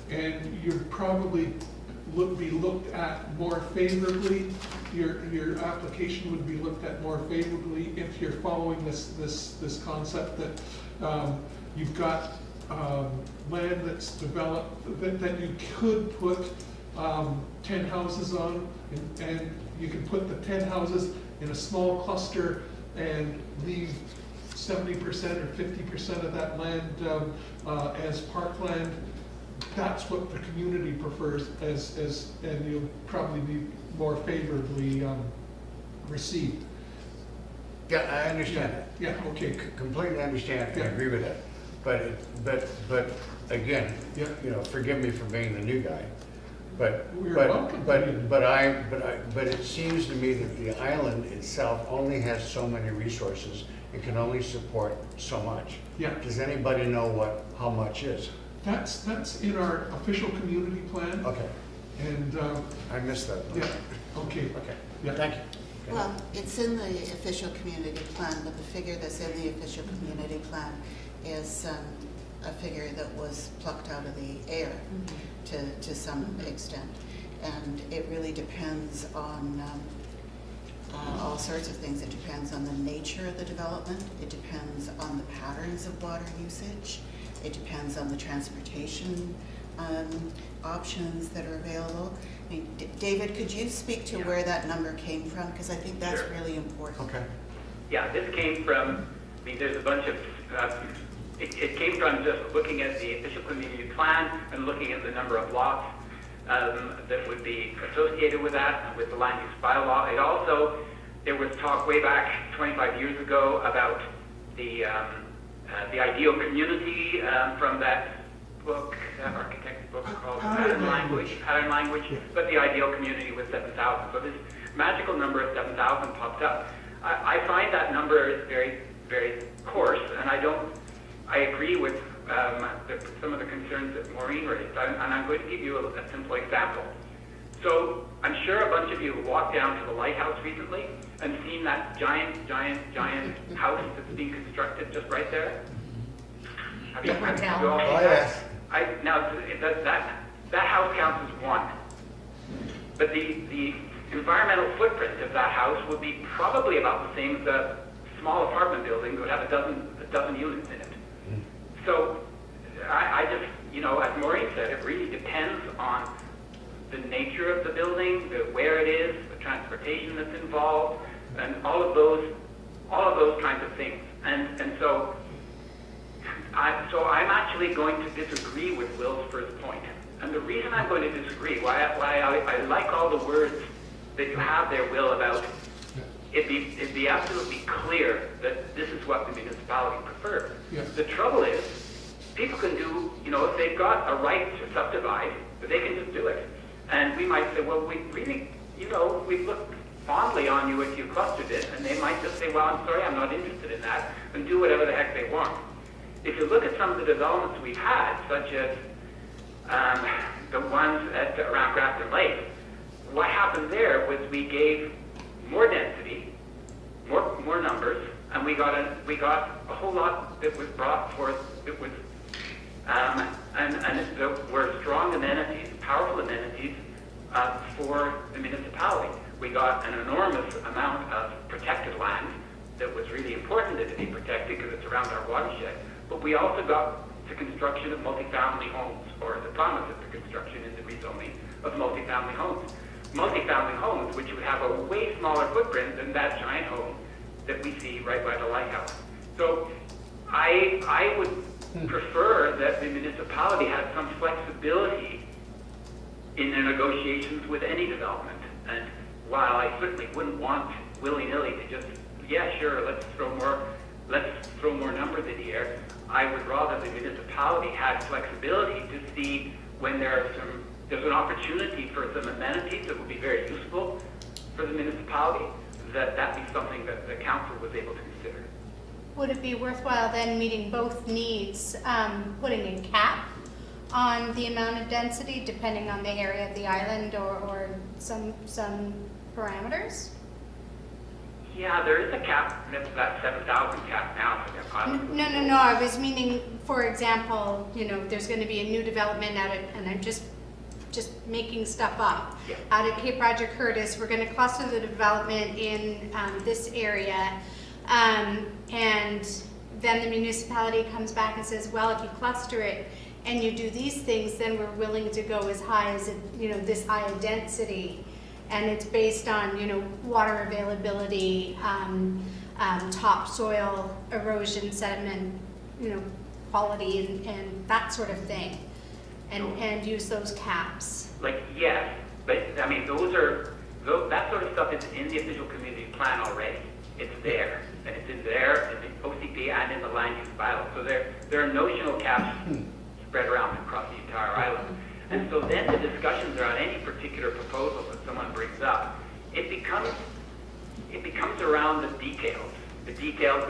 and you'd probably be looked at more favorably. Your application would be looked at more favorably if you're following this concept that you've got land that's developed that you could put 10 houses on, and you can put the 10 houses in a small cluster and leave 70% or 50% of that land as parkland. That's what the community prefers and you'll probably be more favorably received. Yeah, I understand that. Yeah, okay. Completely understand and Yeah. agree with that. But again, Yeah. you know, forgive me for being the new guy, but You're welcome. but it seems to me that the island itself only has so many resources. It can only support so much. Yeah. Does anybody know how much is? That's in our official community plan. Okay, And, I missed that. yeah, okay. Okay, Yeah. thank you. Well, it's in the official community plan, but the figure that's in the official community plan is a figure that was plucked out of the air to some extent. And it really depends on all sorts of things. It depends on the nature of the development. It depends on the patterns of water usage. It depends on the transportation options that are available. I mean, David, could you speak to where that number came from? Because I think that's Sure. really important. Okay. Yeah, this came from, I mean, there's a bunch of, it came from just looking at the official community plan and looking at the number of lots that would be associated with that, and with the land use bylaw. It also, there was talk way back 25 years ago about the ideal community from that book, that architect's book called Pattern Language, but the ideal community was 7,000. So this magical number of 7,000 popped up. I find that number is very, very coarse, and I agree with some of the concerns that Maureen raised, and I'm going to give you a simple example. So I'm sure a bunch of you have walked down to the lighthouse recently and seen that giant house that's being constructed just right there. Have you? Hotel. You all Oh, seen yes. Now, that house counts as one. But the environmental footprint of that house would be probably about the same as a small apartment building that would have a dozen units in it. So I just, you know, as Maureen said, it really depends on the nature of the building, where it is, the transportation that's involved, and all of those kinds of things. And so I'm actually going to disagree with Will's first point. And the reason I'm going to disagree, why I like all the words that you have there, Will, about it'd be absolutely clear that this is what the municipality prefers. Yeah. The trouble is, people can do, you know, if they've got a right to subdivide, they can just do it. And we might say, well, we really, you know, we've looked fondly on you if you clustered it, and they might just say, well, I'm sorry, I'm not interested in that, and do whatever the heck they want. If you look at some of the developments we've had, such as the ones around Grafton Lake, what happened there was we gave more density, more numbers, and we got a whole lot that was brought forth that was and there were strong amenities, powerful amenities for the municipality. We got an enormous amount of protected land that was really important that it be protected because it's around our watershed. But we also got the construction of multifamily homes, or the promise of the construction in the rezoning of multifamily homes. Multifamily homes, which would have a way smaller footprint than that giant home that we see right by the lighthouse. So I would prefer that the municipality had some flexibility in their negotiations with any development. And while I certainly wouldn't want willy-nilly to just, yeah, sure, let's throw more numbers in here, I would rather the municipality had flexibility to see when there's an opportunity for some amenities that would be very useful for the municipality, that be something that the council was able to consider. Would it be worthwhile then meeting both needs, putting a cap on the amount of density depending on the area of the island or some parameters? Yeah, there is a cap, that's that 7,000 cap now for their pilot. No, I was meaning, for example, there's gonna be a new development out at, and I'm just making stuff up. Yeah. Out at Cape Roger Curtis, we're gonna cluster the development in this area. And then the municipality comes back and says, well, if you cluster it and you do these things, then we're willing to go as high as, this high a density. And it's based on, water availability, topsoil, erosion, sediment, quality and that sort of thing. And use those caps. Like, yes, but I mean, that sort of stuff is in the official community plan already. It's there, and it's in there in the OCP and in the land use bylaw. So there are notional caps spread around across the entire island. And so then the discussions around any particular proposal that someone brings up, it becomes around the details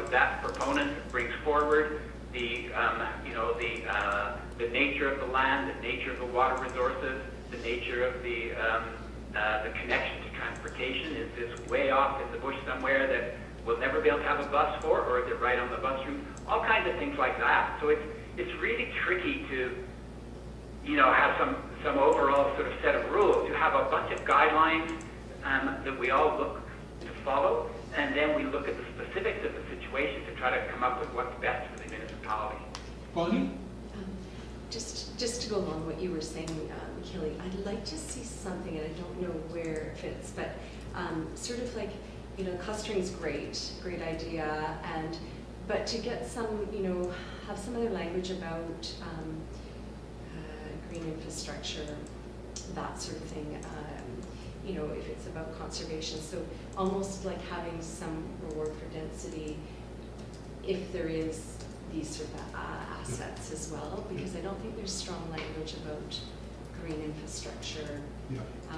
that proponent brings forward, the nature of the land, the nature of the water resources, the nature of the connection to transportation. Is this way off in the bush somewhere that we'll never be able to have a bus for, or is it right on the bus route? All kinds of things like that. So it's really tricky to have some overall sort of set of rules. You have a bunch of guidelines that we all look to follow, and then we look at the specifics of the situation to try to come up with what's best for the municipality. Bonnie? Just to go along what you were saying, Kelly, I'd like to see something, and I don't know where it fits, but sort of like, clustering is great idea, but to get some, have some other language about green infrastructure, that sort of thing, if it's about conservation. So almost like having some reward for density if there is these sort of assets as well, because I don't think there's strong language about green infrastructure,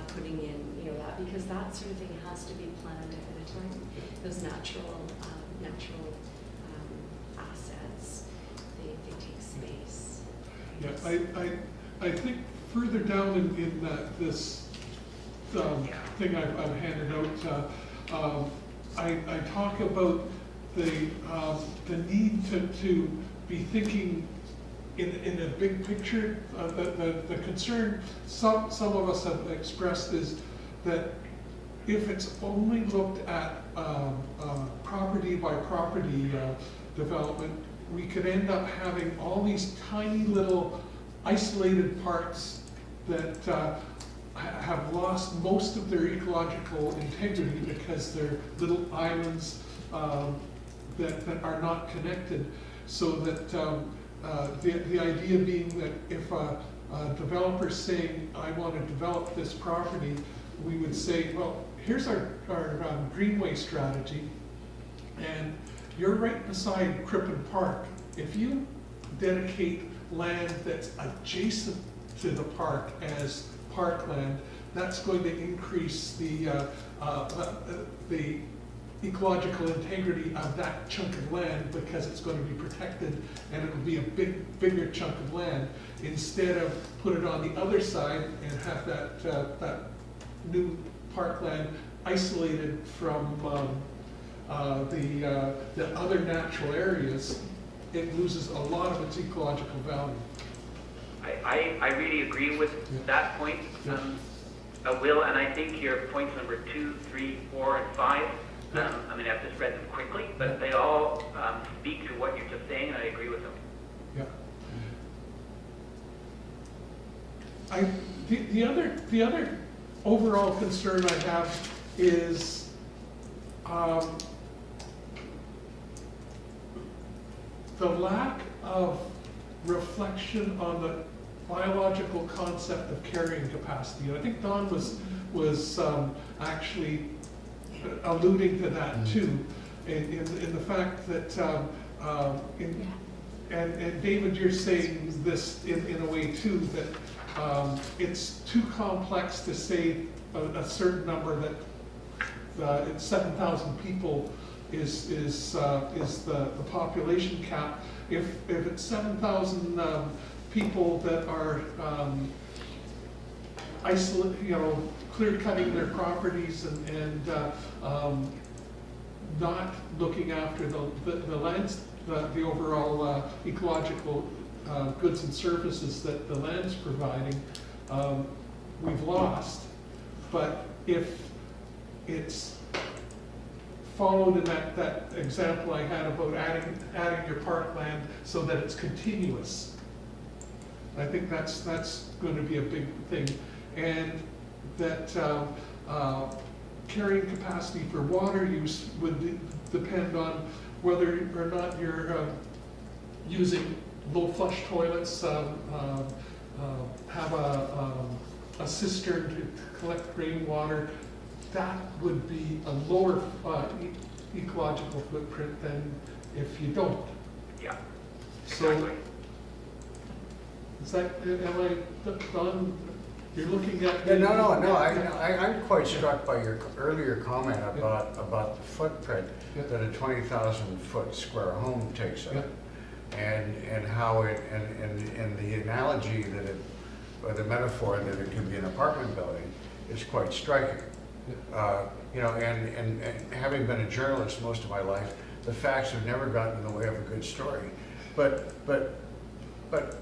putting in, that, because that sort of thing has to be planned ahead of time. Those natural assets, they take space. Yeah, I think further down in this thing I've handed out, I talk about the need to be thinking in a big picture. The concern some of us have expressed is that if it's only looked at property by property development, we could end up having all these tiny little isolated parts that have lost most of their ecological integrity because they're little islands that are not connected. So that the idea being that if a developer's saying, I want to develop this property, we would say, well, here's our greenway strategy, and you're right beside Crippen Park. If you dedicate land that's adjacent to the park as parkland, that's going to increase the ecological integrity of that chunk of land because it's going to be protected and it'll be a bigger chunk of land, instead of put it on the other side and have that new parkland isolated from the other natural areas. It loses a lot of its ecological value. I really agree with that point, Will, and I think your points number 2, 3, 4, and 5, I mean, I've just read them quickly, but they all speak to what you're just saying, and I agree with them. Yeah. The other overall concern I have is the lack of reflection on the biological concept of carrying capacity. And I think Don was actually alluding to that too, in the fact that, and David, you're saying this in a way too, that it's too complex to say a certain number, that it's 7,000 people is the population cap. If it's 7,000 people that are clear cutting their properties and not looking after the lands, the overall ecological goods and services that the land's providing, we've lost. But if it's followed in that example I had about adding your parkland so that it's continuous, I think that's going to be a big thing. And that carrying capacity for water use would depend on whether or not you're using low flush toilets, have a cistern to collect rainwater. That would be a lower ecological footprint than if you don't. Yeah, So, exactly. is that, am I done? You're looking at. Yeah, no, I'm quite struck by your earlier comment about the footprint Yeah. that a 20,000 foot square home takes up. Yeah. And how it, and the analogy that it, or the metaphor that it can be an apartment building is quite striking. You know, and having been a journalist most of my life, the facts have never gotten in the way of a good story. But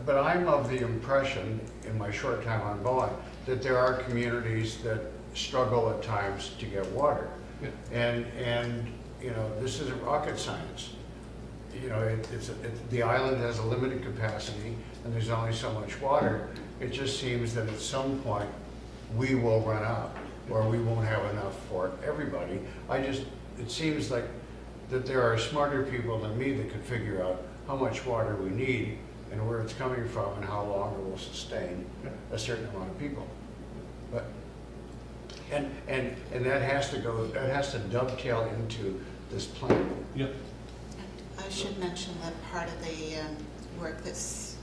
I'm of the impression, in my short time on Bonny, that there are communities that struggle at times to get water. Yeah. And you know, this isn't rocket science. You know, the island has a limited capacity, and there's only so much water. It just seems that at some point we will run out, or we won't have enough for everybody. It seems like that there are smarter people than me that could figure out how much water we need and where it's coming from and how long it will sustain a certain amount of people. But and that has to dovetail into this plan. Yeah. I should mention that part of the work that's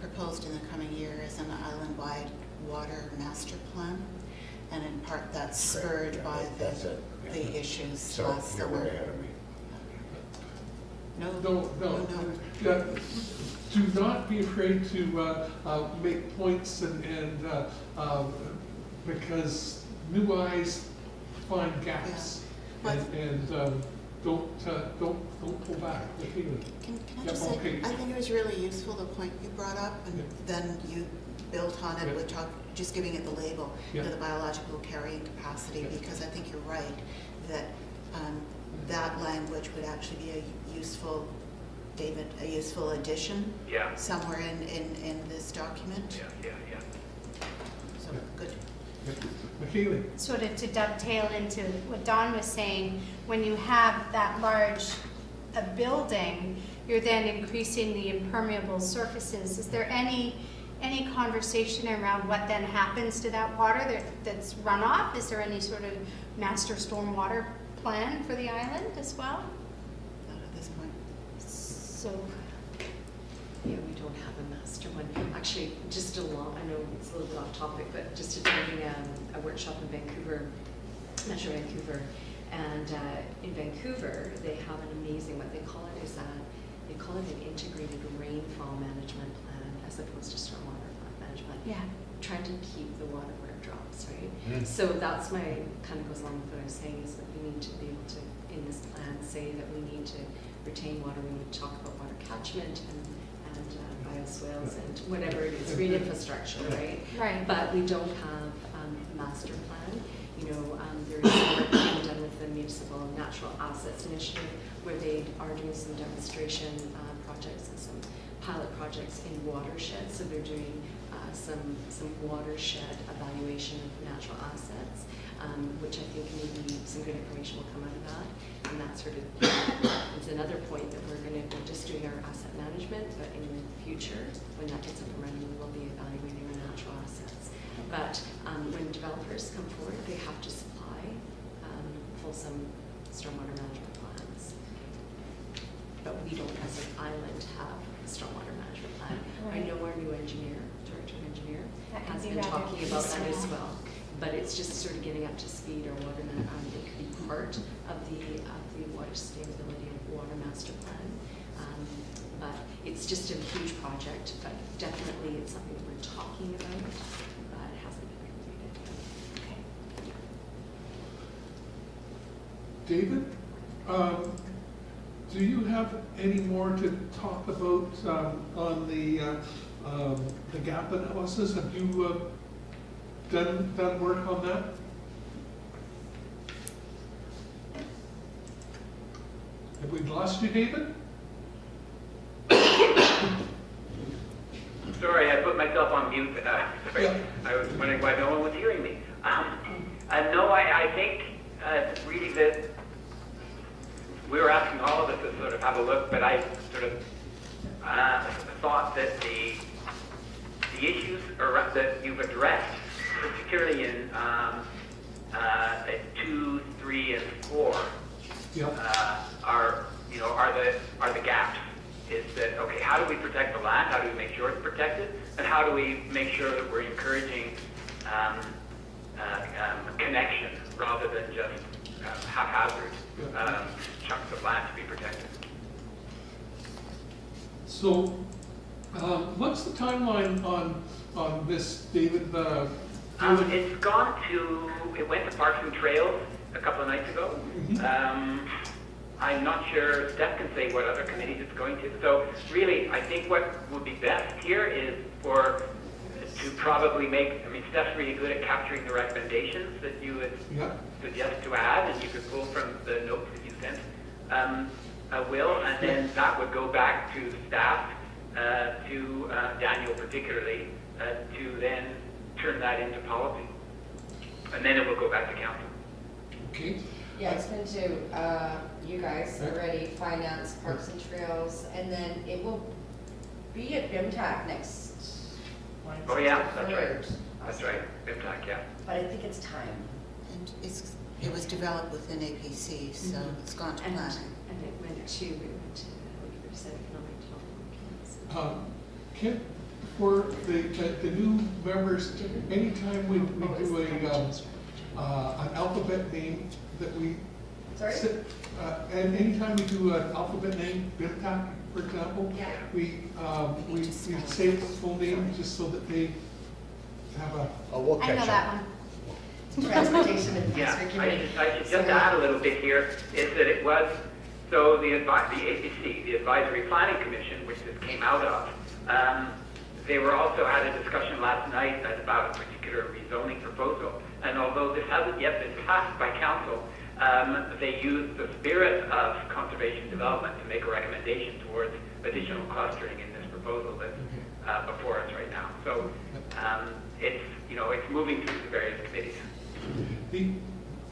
proposed in the coming year is an island-wide water master plan, and in part that's spurred by the issues So last you're summer. way ahead of me. No. Yeah. Do not be afraid to make points and because new eyes find gaps. Yeah. And don't pull back. Can I Yeah, just say, okay. I think it was really useful, the point you brought up, and Yeah. then you built on it Yeah. with just giving it the label, Yeah. the biological carrying capacity, Yeah. because I think you're right, that that language would actually be a useful, David, a useful addition Yeah, somewhere in this document. yeah. So, good. McKaylee. Sort of to dovetail into what Don was saying, when you have that large a building, you're then increasing the impermeable surfaces. Is there any conversation around what then happens to that water that's runoff? Is there any sort of master stormwater plan for the island as well? Not at this point. So, Yeah, we don't have a master one. Actually, just along, I know it's a little bit off topic, but just attending a workshop in Vancouver, Metro Vancouver, and in Vancouver, they have an amazing, what they call it is they call it an integrated rainfall management plan as opposed to stormwater management. yeah. Trying to keep the water where it drops, right? Mm. So that's kind of goes along with what I was saying, is that we need to be able to, in this plan, say that we need to retain water. We need to talk about water catchment and bioswales and whatever it is, green infrastructure, right? Right. But we don't have a master plan. You know, there is some work being done with the Municipal Natural Assets Initiative, where they are doing some demonstration projects and some pilot projects in watersheds. So they're doing some watershed evaluation of natural assets, which I think maybe some good information will come out of that. And that sort of is another point that we're just doing our asset management, but in the future, when that gets up and running, we will be evaluating our natural assets. But when developers come forward, they have to supply fulsome stormwater management plans. But we don't, as an island, have a stormwater management plan. I know our new engineer, director of engineer, That could has be been rather talking about that as piecemeal. well. But it's just sort of getting up to speed. Our water, it could be part of the water sustainability and water master plan. But it's just a huge project, but definitely it's something that we're talking about, but it hasn't been completed. David, Do you have any more to talk about on the gap analysis? Have you done work on that? Have we lost you, David? Sorry, I put myself on mute. Sorry. Yeah. I was wondering why no one was hearing me. No, I think really that we were asking all of us to sort of have a look, but I sort of thought that the issues that you've addressed, particularly in 2, 3, and 4, are the gaps. Is that okay? How do we protect the land? How do we make sure it's protected? And how do we make sure that we're encouraging connection rather than just haphazard chunks of land to be protected? So, what's the timeline on this, David? It went to Parks and Trails a couple of nights ago. Mhm. I'm not sure Steph can say what other committees it's going to. So really, I think what would be best here is to probably Steph's really good at capturing the recommendations that you would suggest to add, and you could pull from the notes that you sent, Will, and then that would go back to staff, to Daniel particularly, to then turn that into policy. And then it will go back to council. Okay. Yeah, it's been to you guys already, Finance, Parks and Trails, and then it will be at BIMTAC next Wednesday. Oh yeah, that's right. third. That's right, BIMTAC, yeah. But I think it's time. And it was developed within APC, so it's gone to And planning. it went to, economic development. Kit, for the new members, anytime we do an alphabet name that we Sorry? and anytime we do an alphabet name, BIMTAC, for example, Yeah. we say the full name just so that they have a. We'll I catch know up. that one. Transportation and Yeah, Advisory Committee. I should just add a little bit here, is that it was, so the APC, the Advisory Planning Commission, which this came out of, they were also had a discussion last night about a particular rezoning proposal. And although this hasn't yet been passed by council, they used the spirit of conservation development to make a recommendation towards additional clustering in this proposal that's before us right now. So it's moving through the various committees.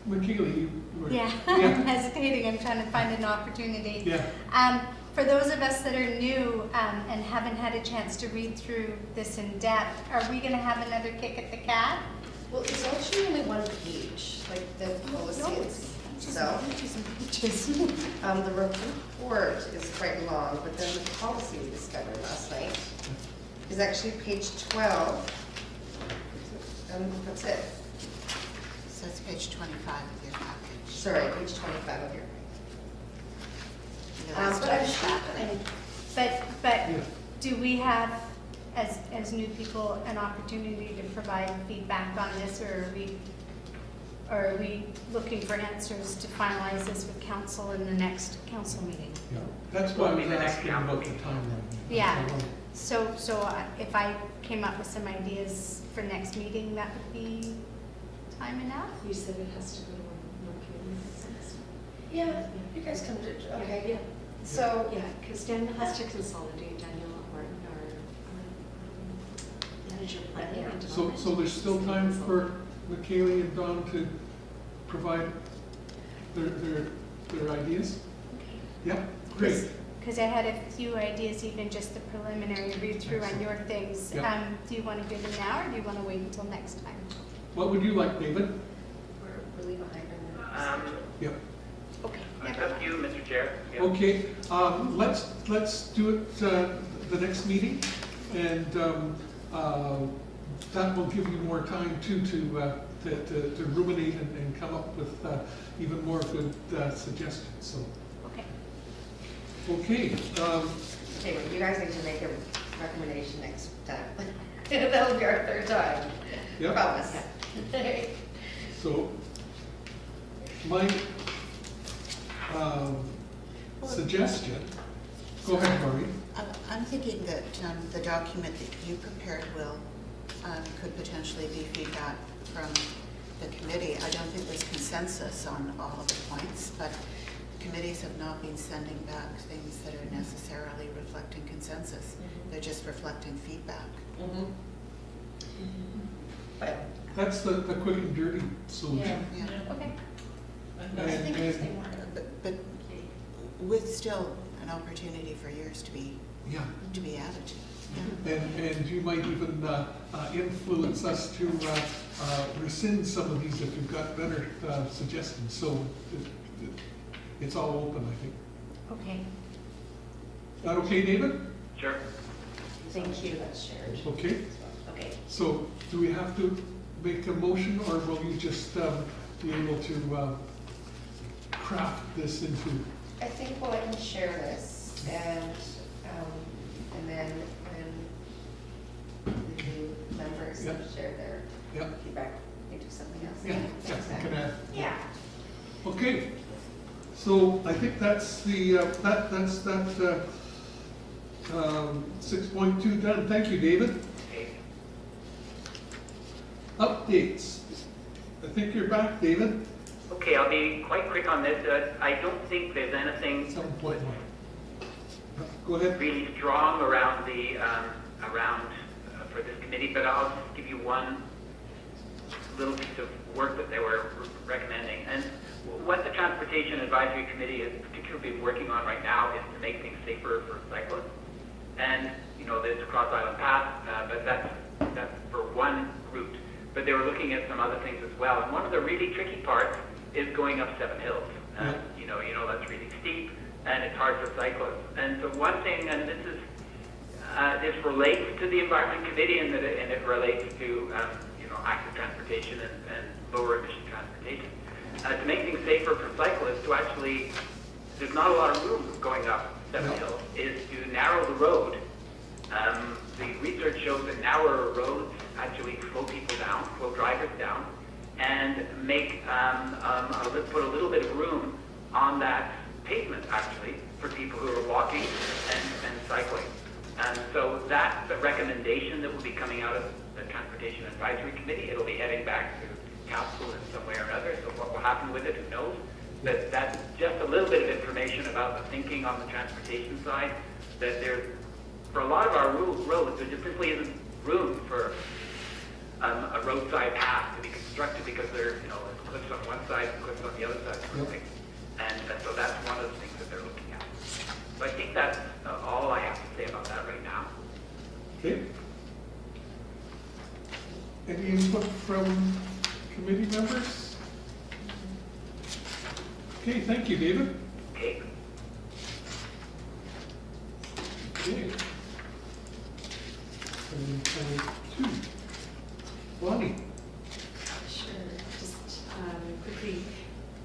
Michaela, you were. Yeah, I'm hesitating, I'm trying to find an opportunity. Yeah. For those of us that are new and haven't had a chance to read through this in depth, are we gonna have another kick at the cat? Well, it's actually only one page, like the policy itself. The report is quite long, but then the policy we discovered last night is actually page 12. And that's it. So it's page 25 of your package. Sorry, page 25 of your. The rest But of I'm the sure, package. But do we have, as new people, an opportunity to provide feedback on this, or are we looking for answers to finalize this with council in the next council meeting? Yeah, that's why I was Well, the next asking council about the meeting. timeline. Yeah. So if I came up with some ideas for next meeting, that would be time enough? You said it has to go to one committee. Yeah, you guys can do, okay. Yeah. So, Yeah, because Daniel has to consolidate, Daniel Martin, our manager of planning and So development. there's still time for Michaela and Don to provide their ideas? Yeah, great. Because I had a few ideas, even just the preliminary read-through on your things. Yeah. Do you want to do them now, or do you want to wait until next time? What would you like, David? we're really behind on that. Yeah. Okay. It's up to you, Mr. Chair. Yeah. Okay, let's do it the next meeting, and that will give you more time too to ruminate and come up with even more good suggestions. So, Okay. okay. Okay, well, you guys need to make a recommendation next time. That'll be our third time. Yep. Promise. So, my suggestion. Go ahead, Maureen. I'm thinking that the document that you prepared, Will, could potentially be feedback from the committee. I don't think there's consensus on all of the points, but committees have not been sending back things that are necessarily reflecting consensus. They're just reflecting feedback. But, That's the quick and dirty solution. Yeah. okay. And- But with still an opportunity for yours to be Yeah, added to. Yeah. and you might even influence us to rescind some of these if you've got better suggestions. So it's all open, I think. Okay. That okay, David? Sure. Thank you. That's shared. Okay. Okay. So do we have to make a motion, or will you just be able to craft this into? I think we'll let him share this, and then when the new members have shared their Yeah, feedback, we do something else. yeah, yeah, Next we time. can add. Yeah. Okay, so I think that's the, that's 6.2 done. Thank you, David. Okay. Updates. I think you're back, David. Okay, I'll be quite quick on this. I don't think there's anything 7.1. Go ahead. really strong around the for this committee, but I'll just give you one little piece of work that they were recommending. And what the Transportation Advisory Committee is particularly working on right now is to make things safer for cyclists. And you know, there's a Cross Island Path, but that's for one route. But they were looking at some other things as well. And one of the really tricky parts is going up Seven Hills. Yeah. You know that's really steep, and it's hard for cyclists. And so one thing, and this relates to the Environment Committee, and it relates to active transportation and lower emission transportation. To make things safer for cyclists, to actually, there's not a lot of room going up Seven Hills, is to narrow the road. The research shows that narrower roads actually slow people down, slow drivers down, and make put a little bit of room on that pavement actually for people who are walking and cycling. And so that's the recommendation that will be coming out of the Transportation Advisory Committee. It'll be heading back to Council in some way or another. So what will happen with it, who knows? But that's just a little bit of information about the thinking on the transportation side. That for a lot of our roads, there just simply isn't room for a roadside path to be constructed because there's cliffs on one side and cliffs on the other side sort of thing. And so that's one of the things that they're looking at. So I think that's all I have to say about that right now. Okay. Any input from committee members? Okay, thank you, David. Okay. Okay. 7.2. Bonny. Sure, just quickly,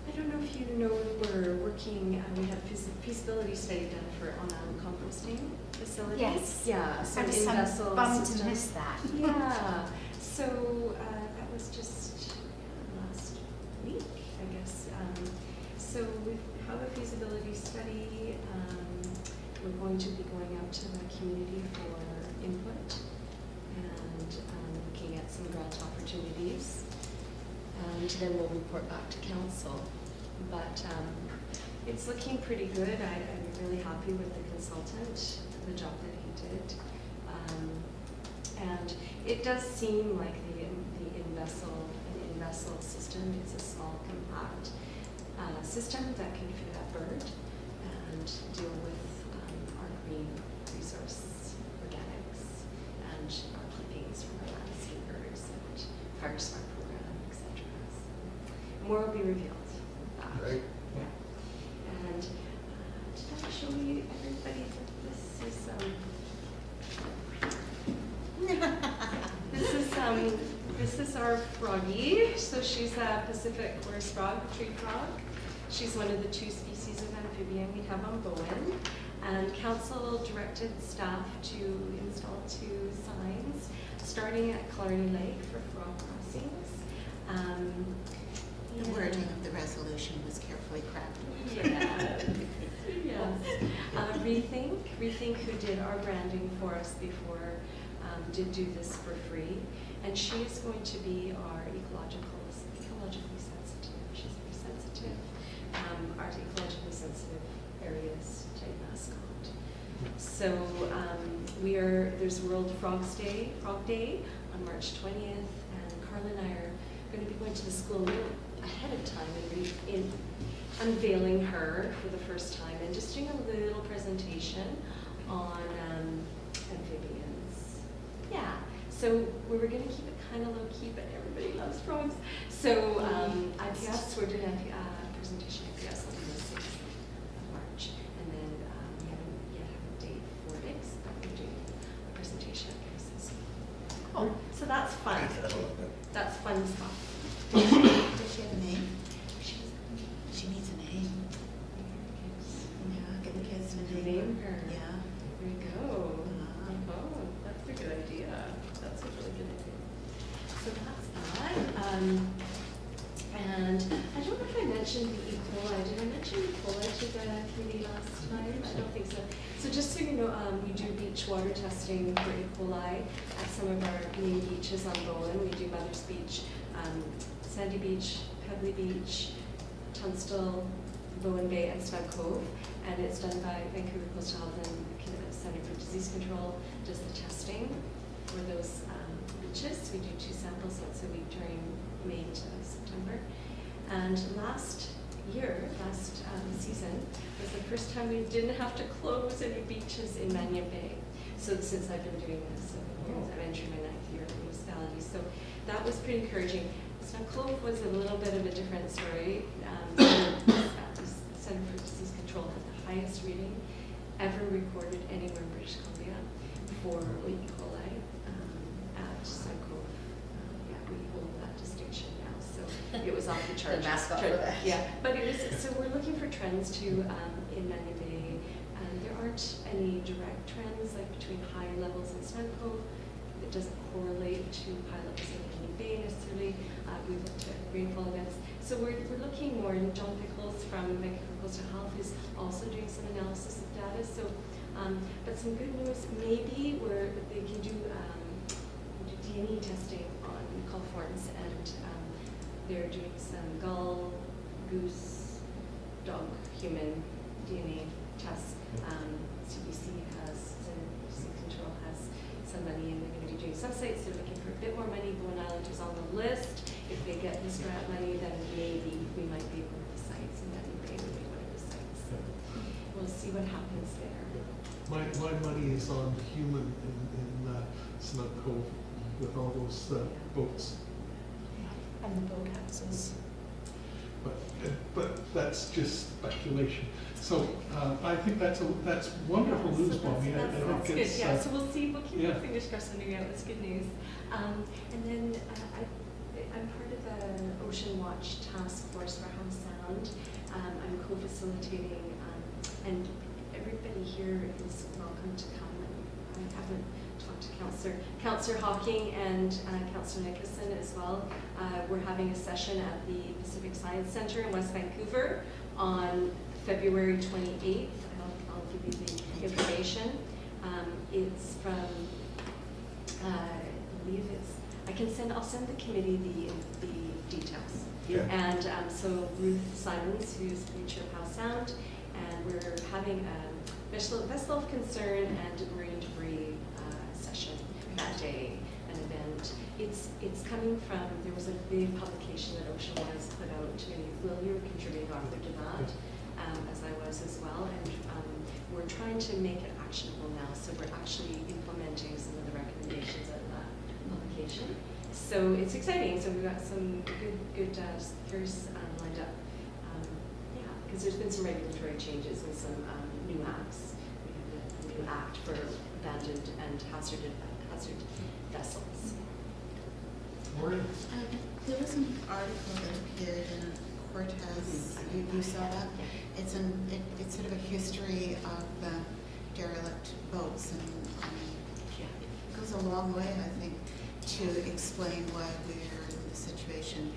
I don't know if you know, we're working, we have feasibility study done for on-island composting facilities. Yes. Yeah, so I'm in-vessel bummed to system. miss that. Yeah, so that was just last week, I guess. So we have a feasibility study. We're going to be going out to the community for input and looking at some grant opportunities. And then we'll report back to council. But it's looking pretty good. I'm really happy with the consultant, the job that he did. And it does seem like the in-vessel system is a small, compact system that can fit a bird and deal with our green resource organics and our clippings from our landscapers and fire smart program, etc. So more will be revealed. Right. Yeah. And did I show you everybody that this is our froggy. So she's a Pacific forest frog, tree frog. She's one of the 2 species of amphibian we have on Bowen. And council directed staff to install 2 signs, starting at Clarny Lake for frog crossings. The wording of the resolution was carefully crafted. Yes. Rethink, who did our branding for us before, did do this for free. And she is going to be our ecologically sensitive. She's very sensitive. Our ecologically sensitive areas type mascot. So there's World Frog Day on March 20th, and Carla and I are going to be going to the school a little ahead of time and unveiling her for the first time and just doing a little presentation on amphibians. Yeah, so we were going to keep it kind of low-key, but everybody loves frogs. So IPS, we're doing a presentation at IPS on the 6th of March. And then we haven't yet have a date for it, but we're doing a presentation at IPS. Oh, so that's fun. That's fun stuff. Does she have a name? She needs a name. Yeah, give the kids a name. Name her. Yeah. There you go. Oh, that's a good idea. That's a really good idea. So that's that. And I don't know if I mentioned the E. coli. Did I mention E. coli to the committee last time? I don't think so. So just so you know, we do beach water testing for E. coli at some of our main beaches on Bowen. We do Mother's Beach, Sandy Beach, Pebbly Beach, Tunstall, Bowen Bay, and Snug Cove. And it's done by Vancouver Coastal Health and Center for Disease Control does the testing for those beaches. We do 2 samples once a week during May to September. And last season was the first time we didn't have to close any beaches in Mannion Bay. So since I've been doing this, I'm entering my 9th year in the municipality. So that was pretty encouraging. Snug Cove was a little bit of a different story. Center for Disease Control had the highest reading ever recorded anywhere in British Columbia for E. coli at Snug Cove. Yeah, we hold that distinction now. So it was off the chart. The mascot for that. Yeah, but it was. So we're looking for trends too in Mannion Bay, and there aren't any direct trends like between high levels in Snug Cove. It doesn't correlate to high levels in Mannion Bay necessarily. We looked at rainfall events. So we're looking more, and John Pickles from Vancouver Coastal Health is also doing some analysis of data. So, but some good news, maybe where they can do DNA testing on coliforms, and they're doing some gull, goose, dog, human DNA tests. CBC has, Disease Control has some money, and they're going to be doing some sites. They're looking for a bit more money. Bowen Island is on the list. If they get this grant money, then maybe we might be able to the sites, and then they would be one of the sites. So we'll see what happens there. My money is on human in Snug Cove with all those boats. And the boathouses. But that's just speculation. So I think that's wonderful news, So Bonny. that's good. Yeah, so we'll see. We'll keep yeah. our fingers crossed and figure out. That's good news. And then I'm part of the Ocean Watch Task Force for Howe Sound. I'm co-facilitating, and everybody here is welcome to come. I haven't talked to Councillor Hocking and Councillor Nicholson as well. We're having a session at the Pacific Science Centre in West Vancouver on February 28th. I'll give you the information. It's from, I believe I'll send the committee the details. Yeah. And so Ruth Simons, who's the chair of Howe Sound, and we're having a vessel of concern and marine debris session that day, an event. It's coming from, there was a big publication that Ocean Wise put out. You were contributing author to that, as I was as well, and we're trying to make it actionable now, so we're actually implementing some of the recommendations of that publication. So it's exciting. So we've got some good speakers lined up. Yeah, because there's been some regulatory changes and some new acts. We have a new act for abandoned and hazard vessels. Maureen? There was an article that appeared in Cortez. You saw that? It's sort of a history of the derelict boats, and it goes a long way, I think, to explain why we're in the situation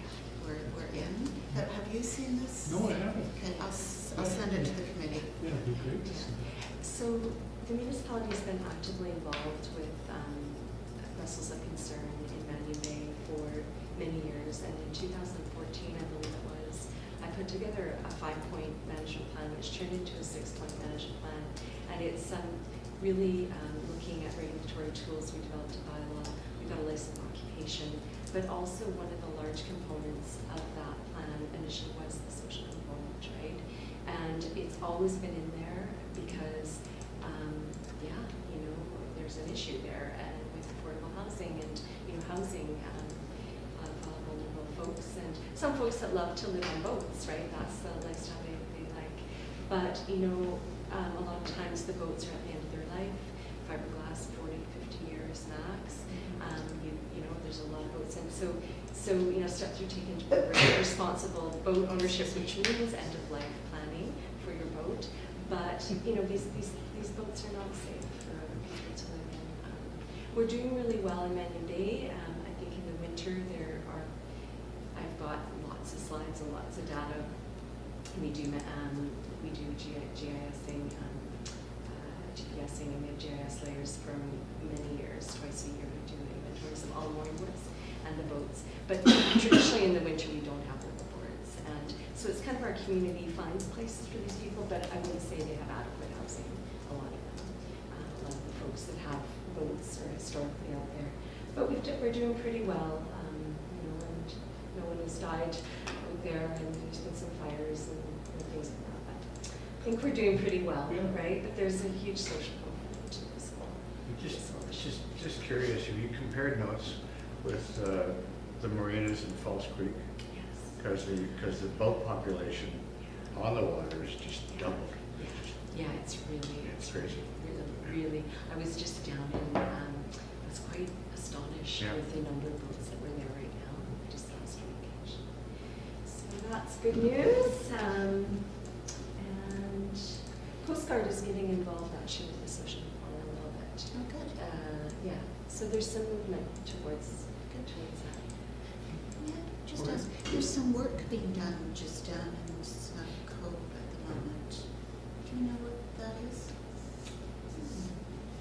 we're in. Have you seen this? No, I haven't. Okay, I'll send it to the committee. Yeah, it'd be great to see. So the municipality has been actively involved with vessels of concern in Manu Bay for many years, and in 2014, I believe it was, I put together a 5-point management plan, which turned into a 6-point management plan, and it's really looking at regulatory tools. We developed a bylaw, we got a license of occupation, but also one of the large components of that plan initially was the social component, right? And it's always been in there because, yeah, you know, there's an issue there and with affordable housing and, you know, housing of vulnerable folks and some folks that love to live on boats, right? That's the lifestyle they like. But, you know, a lot of times the boats are at the end of their life, fiberglass 40, 50 years max. You know, there's a lot of boats, and so you know, steps are taken to promote responsible boat ownership, which means end of life planning for your boat. But you know, these boats are not safe for other people to live in. We're doing really well in Manu Bay. I think in the winter I've got lots of slides and lots of data. We do GISing. GPSing, and we have GIS layers for many years. Twice a year we do inventories of all mooring boats and the boats. But traditionally in the winter we don't have the boards, and so it's kind of our community finds places for these people, but I wouldn't say they have adequate housing, a lot of them. A lot of the folks that have boats are historically out there. But we're doing pretty well, you know, and no one has died out there, and there's been some fires and things like that. I think we're doing pretty well, Yeah. right? But there's a huge social component to this whole. Just curious, have you compared notes with the marinas in Falls Creek? Yes. Because the boat population on the water is just doubled. Yeah, it's crazy. really. I was just down and I was quite astonished Yeah. with the number of boats that were there right now, just last week. So that's good news. And Coast Guard is getting involved actually with the social component a little bit. Oh, good. Yeah, so there's some movement towards that. Yeah, just as, there's some work being done just down in Snug Cove at the moment. Do you know what that is?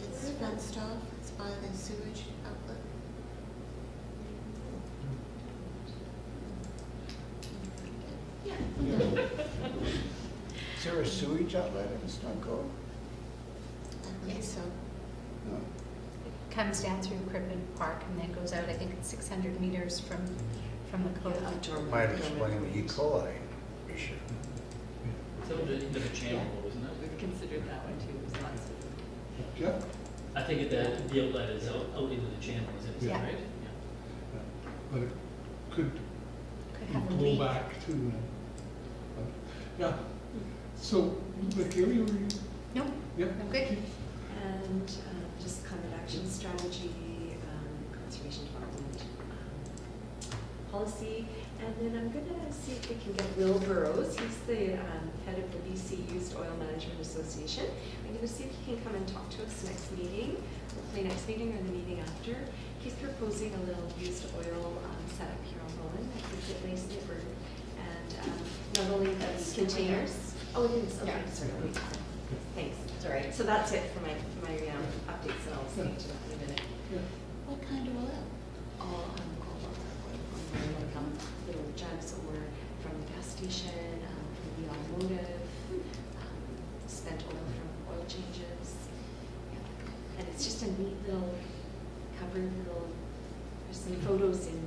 It's fenced off, it's by the sewage outlet. Is there a sewage outlet in Snug Cove? I believe so. No. Comes down through Crippen Park and then goes out, I think it's 600 meters from the cove. Might explain the E. coli issue. It's over into the channel, isn't it? We've considered that one too. There's lots of Jeff? I think that the outlet is out into the channel, is it Yeah. right? But it could Could have a pull leak. back too. Yeah. So, Kaylee, were you? No, Yeah. I'm good. and just climate action strategy, conservation development policy, and then I'm gonna see if we can get Will Burrows. He's the head of the BC Used Oil Management Association. I'm gonna see if he can come and talk to us next meeting, hopefully next meeting or the meeting after. He's proposing a little used oil setup here on Bowen. I think it lays in the burden, and not only does containers. Oh, it is. Okay, Yeah. sorry. Thanks. Sorry. So that's it for my updates, and I'll speak to that in a minute. Yeah. What kind of oil? All little jugs or from the gas station, from the automotive, spent oil from oil changes. Yeah. And it's just a neat little covered there's some photos in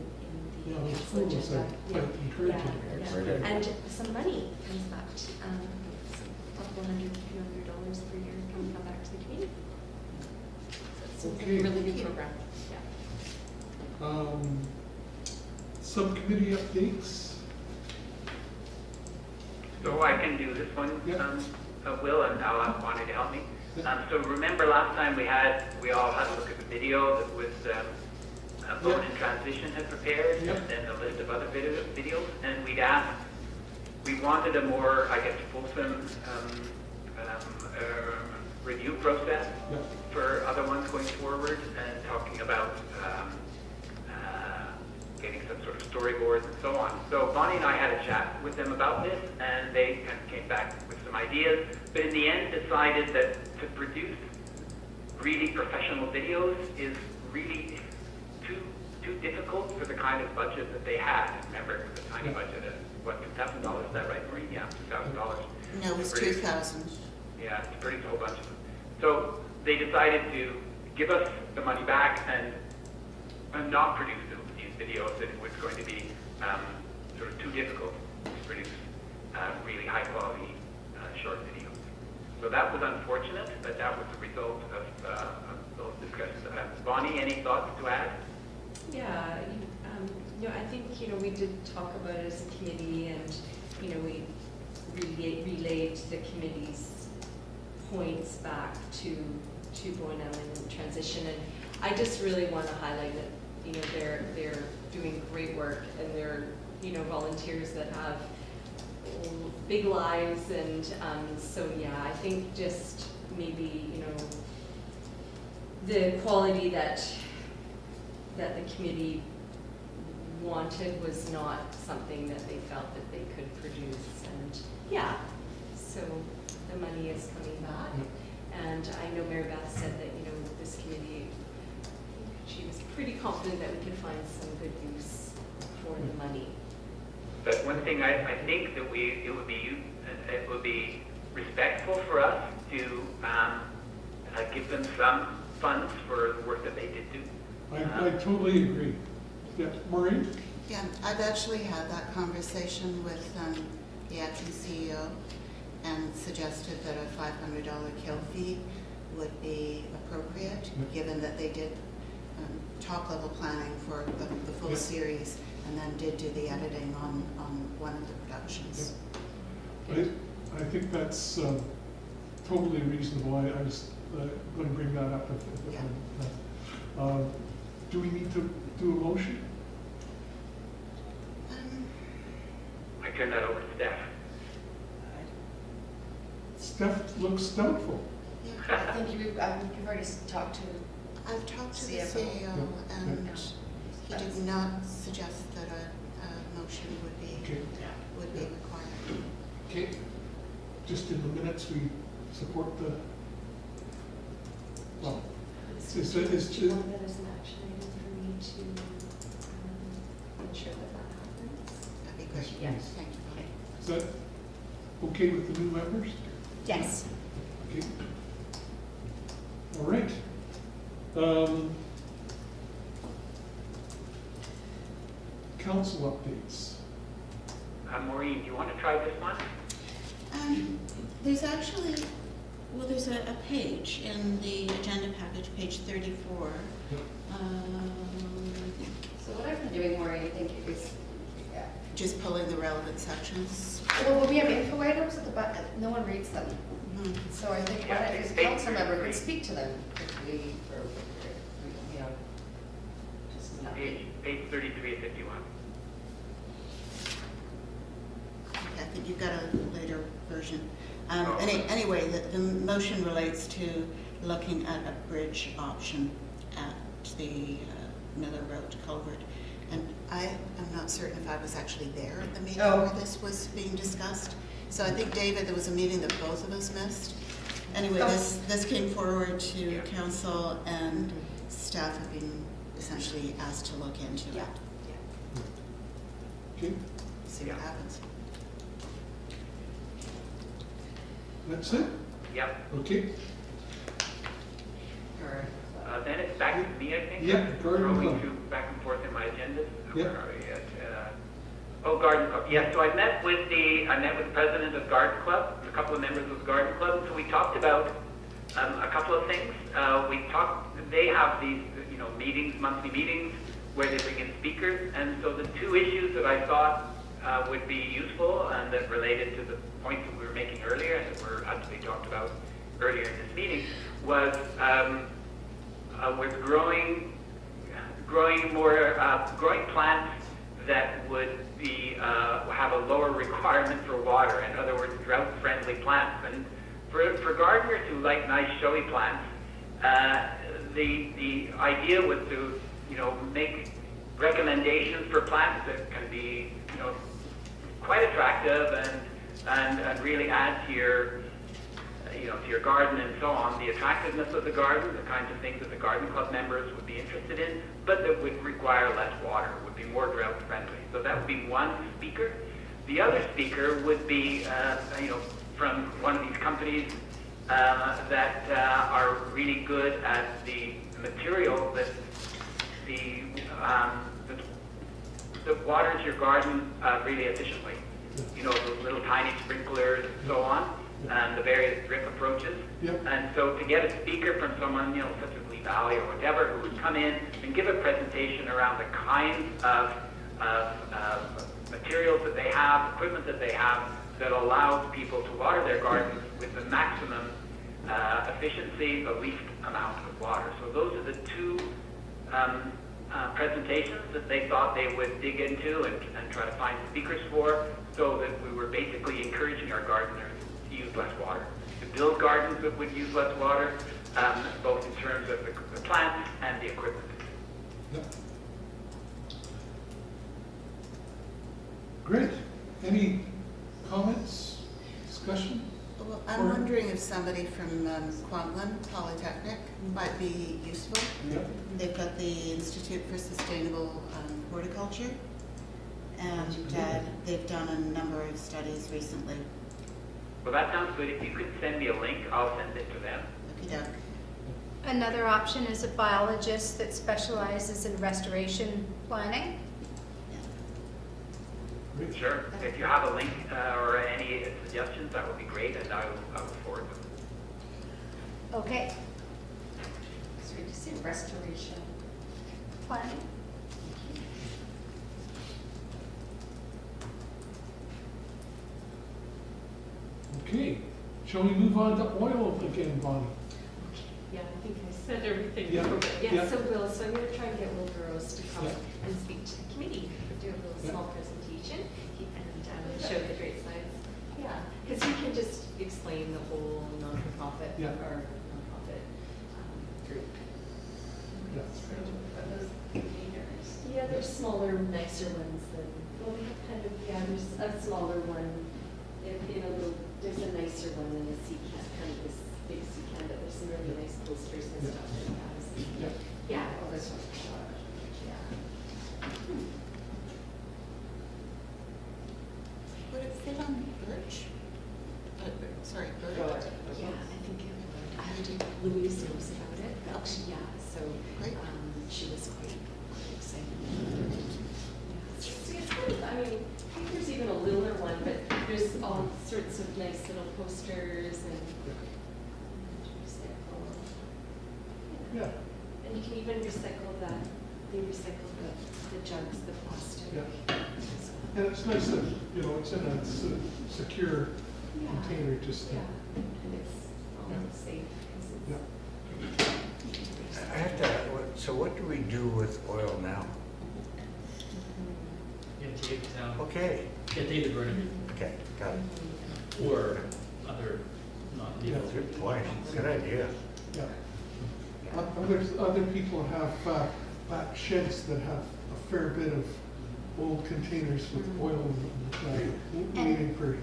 Yeah, the those council photos are agenda. quite encouraging. Yeah. And some money comes back, a couple few hundred dollars per year can come back to the community. So it's Okay. a really good program. Yeah. Subcommittee updates? So I can do this one, Yeah. Will, and I'll ask Bonnie to help me. Yeah. So remember last time we all had a look at the video that was Bowen in Transition had prepared, Yeah. and then a list of other videos, and we wanted a more, I guess, fulsome review process Yeah. for other ones going forward, and talking about getting some sort of storyboards and so on. So Bonnie and I had a chat with them about this, and they kind of came back with some ideas, but in the end decided that to produce really professional videos is really too difficult for the kind of budget that they had. Remember, it was a tiny budget of, what, $2,000, is that right, Maureen? Yeah, $2,000. No, it was 2,000. Yeah, to produce a whole bunch of them. So they decided to give us the money back and not produce these videos, that it was going to be sort of too difficult to produce really high quality short videos. So that was unfortunate, but that was the result of those discussions. Bonnie, any thoughts to add? Yeah, I think, we did talk about it as a committee, and, we relayed the committee's points back to Bonny and transition. And I just really want to highlight that, they're doing great work, and they're, volunteers that have big lives. And so, yeah, I think just maybe, the quality that the committee wanted was not something that they felt that they could produce. And yeah, so the money is coming back. And I know Mary Beth said that, this committee, she was pretty confident that we could find some good use for the money. But one thing I think that it would be respectful for us to give them some funds for the work that they did do. I totally agree. Yeah, Maureen? Yeah, I've actually had that conversation with the acting CEO and suggested that a $500 kill fee would be appropriate, given that they did top-level planning for the full series, and then did do the editing on one of the productions. I think that's totally reasonable. I was going to bring that up. Do we need to do a motion? I turn that over to Steph. Steph looks doubtful. Yeah. I think you've already talked to. I've talked to the CFO. CEO, and he did not suggest that a motion would be required. Okay. Just in the minutes, we support the. Well, Do you want that as an action item for me to ensure that happens? That'd be great. Yes, Thank you. Is that okay with the new members? Yes. Okay. All right. Council updates. Maureen, do you want to try this one? There's actually, there's a page in the agenda package, page 34. Yep. So what I've been doing, Maureen, I think is, Just pulling the relevant sections. well, we have info items at the back, no one reads them. Mhm. So I think Yeah, as a page council member 33. could speak to them quickly for, just an update. Page 33 of 51. I think you've got a later version. Oh. Anyway, the motion relates to looking at a bridge option at the Miller Road culvert. And I am not certain if I was actually there at the meeting where this was being discussed. So I think, David, there was a meeting that both of us missed. Anyway, this came forward to council, and staff have been essentially asked to look into it. Okay, See what happens. that's it? Yep. Okay. Then it's back to me, I think. Yeah, Garden Throwing Club. through back and forth in my agendas. Yeah. Where are we at? Garden Club. Yes, so I met with the president of Garden Club, a couple of members of the Garden Club. So we talked about a couple of things. They have these, meetings, monthly meetings, where they bring in speakers. And so the two issues that I thought would be useful and that related to the points that we were making earlier and that were actually talked about earlier in this meeting was growing plants that would be have a lower requirement for water. In other words, drought-friendly plants. And for gardeners who like nice showy plants, the idea was to make recommendations for plants that can be, quite attractive and really add to your, to your garden and so on. The attractiveness of the garden, the kinds of things that the garden club members would be interested in, but that would require less water, would be more drought friendly. So that would be one speaker. The other speaker would be, from one of these companies that are really good at the material that that waters your garden really efficiently. Those little tiny sprinklers and so on, and the various drip approaches. Yep. And so to get a speaker from someone, such as Lee Valley or whatever, who would come in and give a presentation around the kinds of materials that they have, equipment that they have, that allows people to water their gardens with the maximum efficiency, the least amount of water. So those are the two presentations that they thought they would dig into and try to find speakers for, so that we were basically encouraging our gardeners to use less water, to build gardens that would use less water, both in terms of the plants and the equipment. Yep. Great. Any comments, discussion? Well, I'm wondering if somebody from Queensland Polytechnic might be useful. Yep. They've got the Institute for Sustainable Horticulture, and they've done a number of studies recently. Well, that sounds good. If you could send me a link, I'll send it to them. Okey-doke. Another option is a biologist that specializes in restoration planning. Great. Sure. If you have a link or any suggestions, that would be great, and I will forward them. Okay, So we just say restoration. planning. Okay. Shall we move on to oil again, Bonnie? Yeah, I think I said everything. Yeah, before, but yeah. Yes, so I'm going to try and get Will Burrows to come Yeah. and speak to the committee, do a little Yeah. small presentation and show the great slides. Yeah, because he can just explain the whole non-profit Yeah. or non-profit group. Yeah. Are those containers? Yeah, there's smaller, nicer ones than, well, we have kind of, there's a smaller one. There's a nicer one than a sea can, kind of this big sea can, but there's some really nice posters and Yeah. stuff that he has. Yeah. Yeah. Oh, this one's short. Yeah. Would it fit on birch? Sorry, birch. Yeah, I think Louise knows about it. Actually, yeah, so Great. she was quite excited. Yeah. So it's kind of, I mean, I think there's even a littler one, but there's all sorts of nice little posters and recycle. Yeah. And you can even recycle they recycle the jugs, the plastic. Yeah. And it's nice that, it's in a secure Yeah. container, just, Yeah, and it's all Yeah. safe. 'Cause it's- yeah. I have to, so what do we do with oil now? Get taped down, Okay, get taped to burn it, okay, got it. or other non-legal. Good point, good idea. Yeah. Other people have back sheds that have a fair bit of old containers with oil in them, waiting for.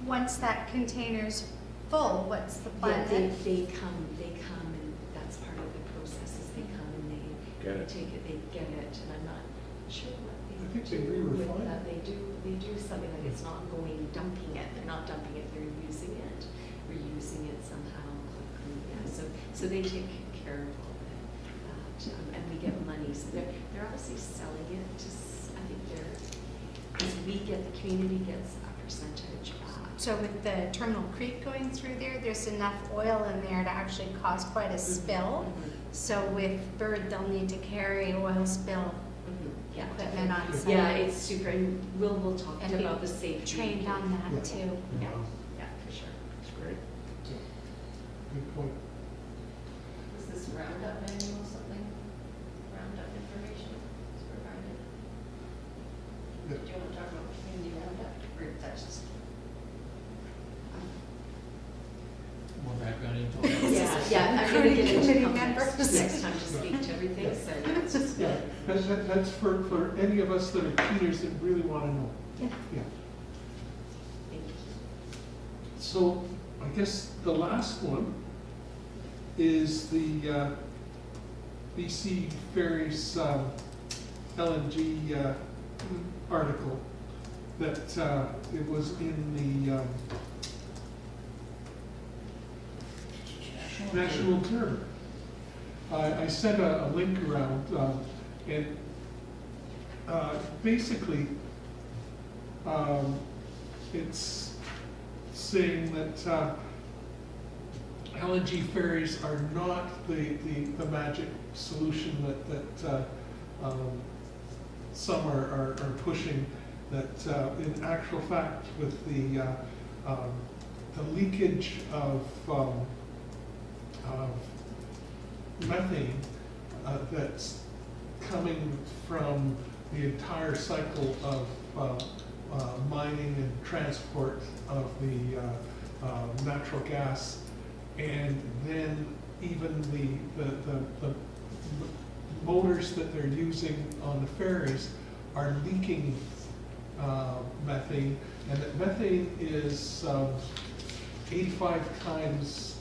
Once that container's full, what's the plan Yeah, then? they come, and that's part of the process, is they come and they Get it. take it, they get it, and I'm not sure what they I think they do with re-refine that. it. They do something like it's not going dumping it, they're not dumping it, they're using it, reusing it somehow. Yeah, so they take care of all of that, and we get money, so they're obviously selling it to, I think because the community gets a percentage back. So with the Terminal Creek going through there, there's enough oil in there to actually cause quite a spill. So with Bird, they'll need to carry oil spill Yeah, equipment on site. Yeah, it's super, and we'll talk And be about the safety. trained on Yeah. that too. Yeah, yeah, for sure. That's great. Good point. Is this Roundup annual something? Roundup information is provided? Yeah. Do you want to talk about community Roundup, or that's just? More background info. Yeah, I'm gonna get into Committee context members. next time to speak to everything, so it's just. Yeah. That's for any of us that are keeners that really want to know. Yeah. Yeah. Thank you. So I guess the last one is the BC Ferries LNG article that it was in the National Observer. I sent a link around, and basically it's saying that LNG ferries are not the magic solution that some are pushing. That in actual fact, with the leakage of methane that's coming from the entire cycle of mining and transport of the natural gas, and then even the motors that they're using on the ferries are leaking methane, and that methane is 85 times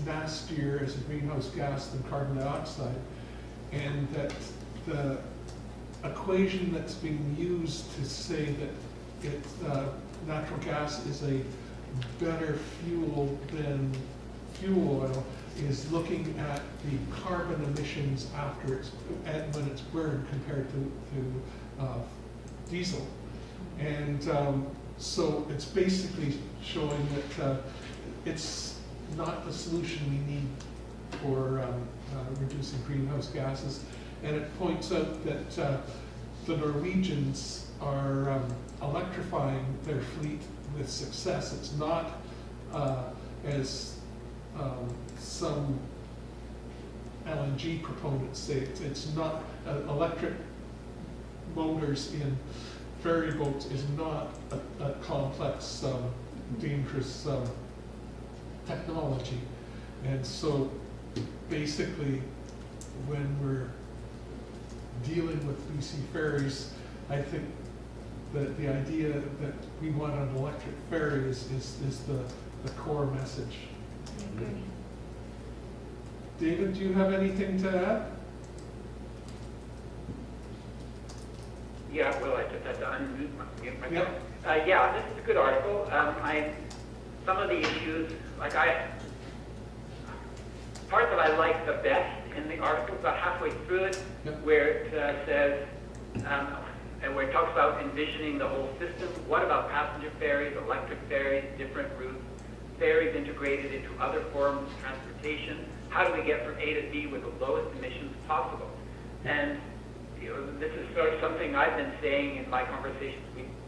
nastier as a greenhouse gas than carbon dioxide, and that the equation that's being used to say that natural gas is a better fuel than fuel oil is looking at the carbon emissions after when it's burned compared to diesel. And so it's basically showing that it's not the solution we need for reducing greenhouse gases. And it points out that the Norwegians are electrifying their fleet with success. It's not as some LNG proponents say, it's not electric motors in ferry boats is not a complex, dangerous technology. And so basically, when we're dealing with BC ferries, I think that the idea that we want an electric ferry is the core message. I agree. David, do you have anything to add? Yeah, well, I just had to unmute myself. Yep. Yeah, this is a good article. Some of the issues, part that I like the best in the article, about halfway through it, Yep. where it says, and where it talks about envisioning the whole system. What about passenger ferries, electric ferries, different routes, ferries integrated into other forms of transportation? How do we get from A to B with the lowest emissions possible? And this is sort of something I've been saying in my conversations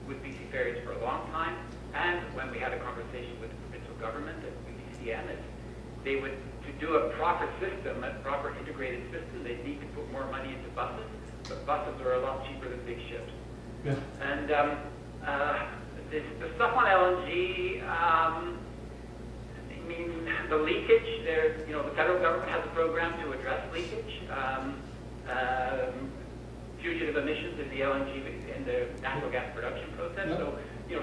with BC Ferries for a long time, and when we had a conversation with the provincial government and BCN, is they would, to do a proper system, a proper integrated system, they need to put more money into buses, but buses are a lot cheaper than big ships. Yeah. And the stuff on LNG, I mean, the leakage, the federal government has a program to address leakage. Fugitive emissions in the LNG, in the natural gas production process. Yep. So,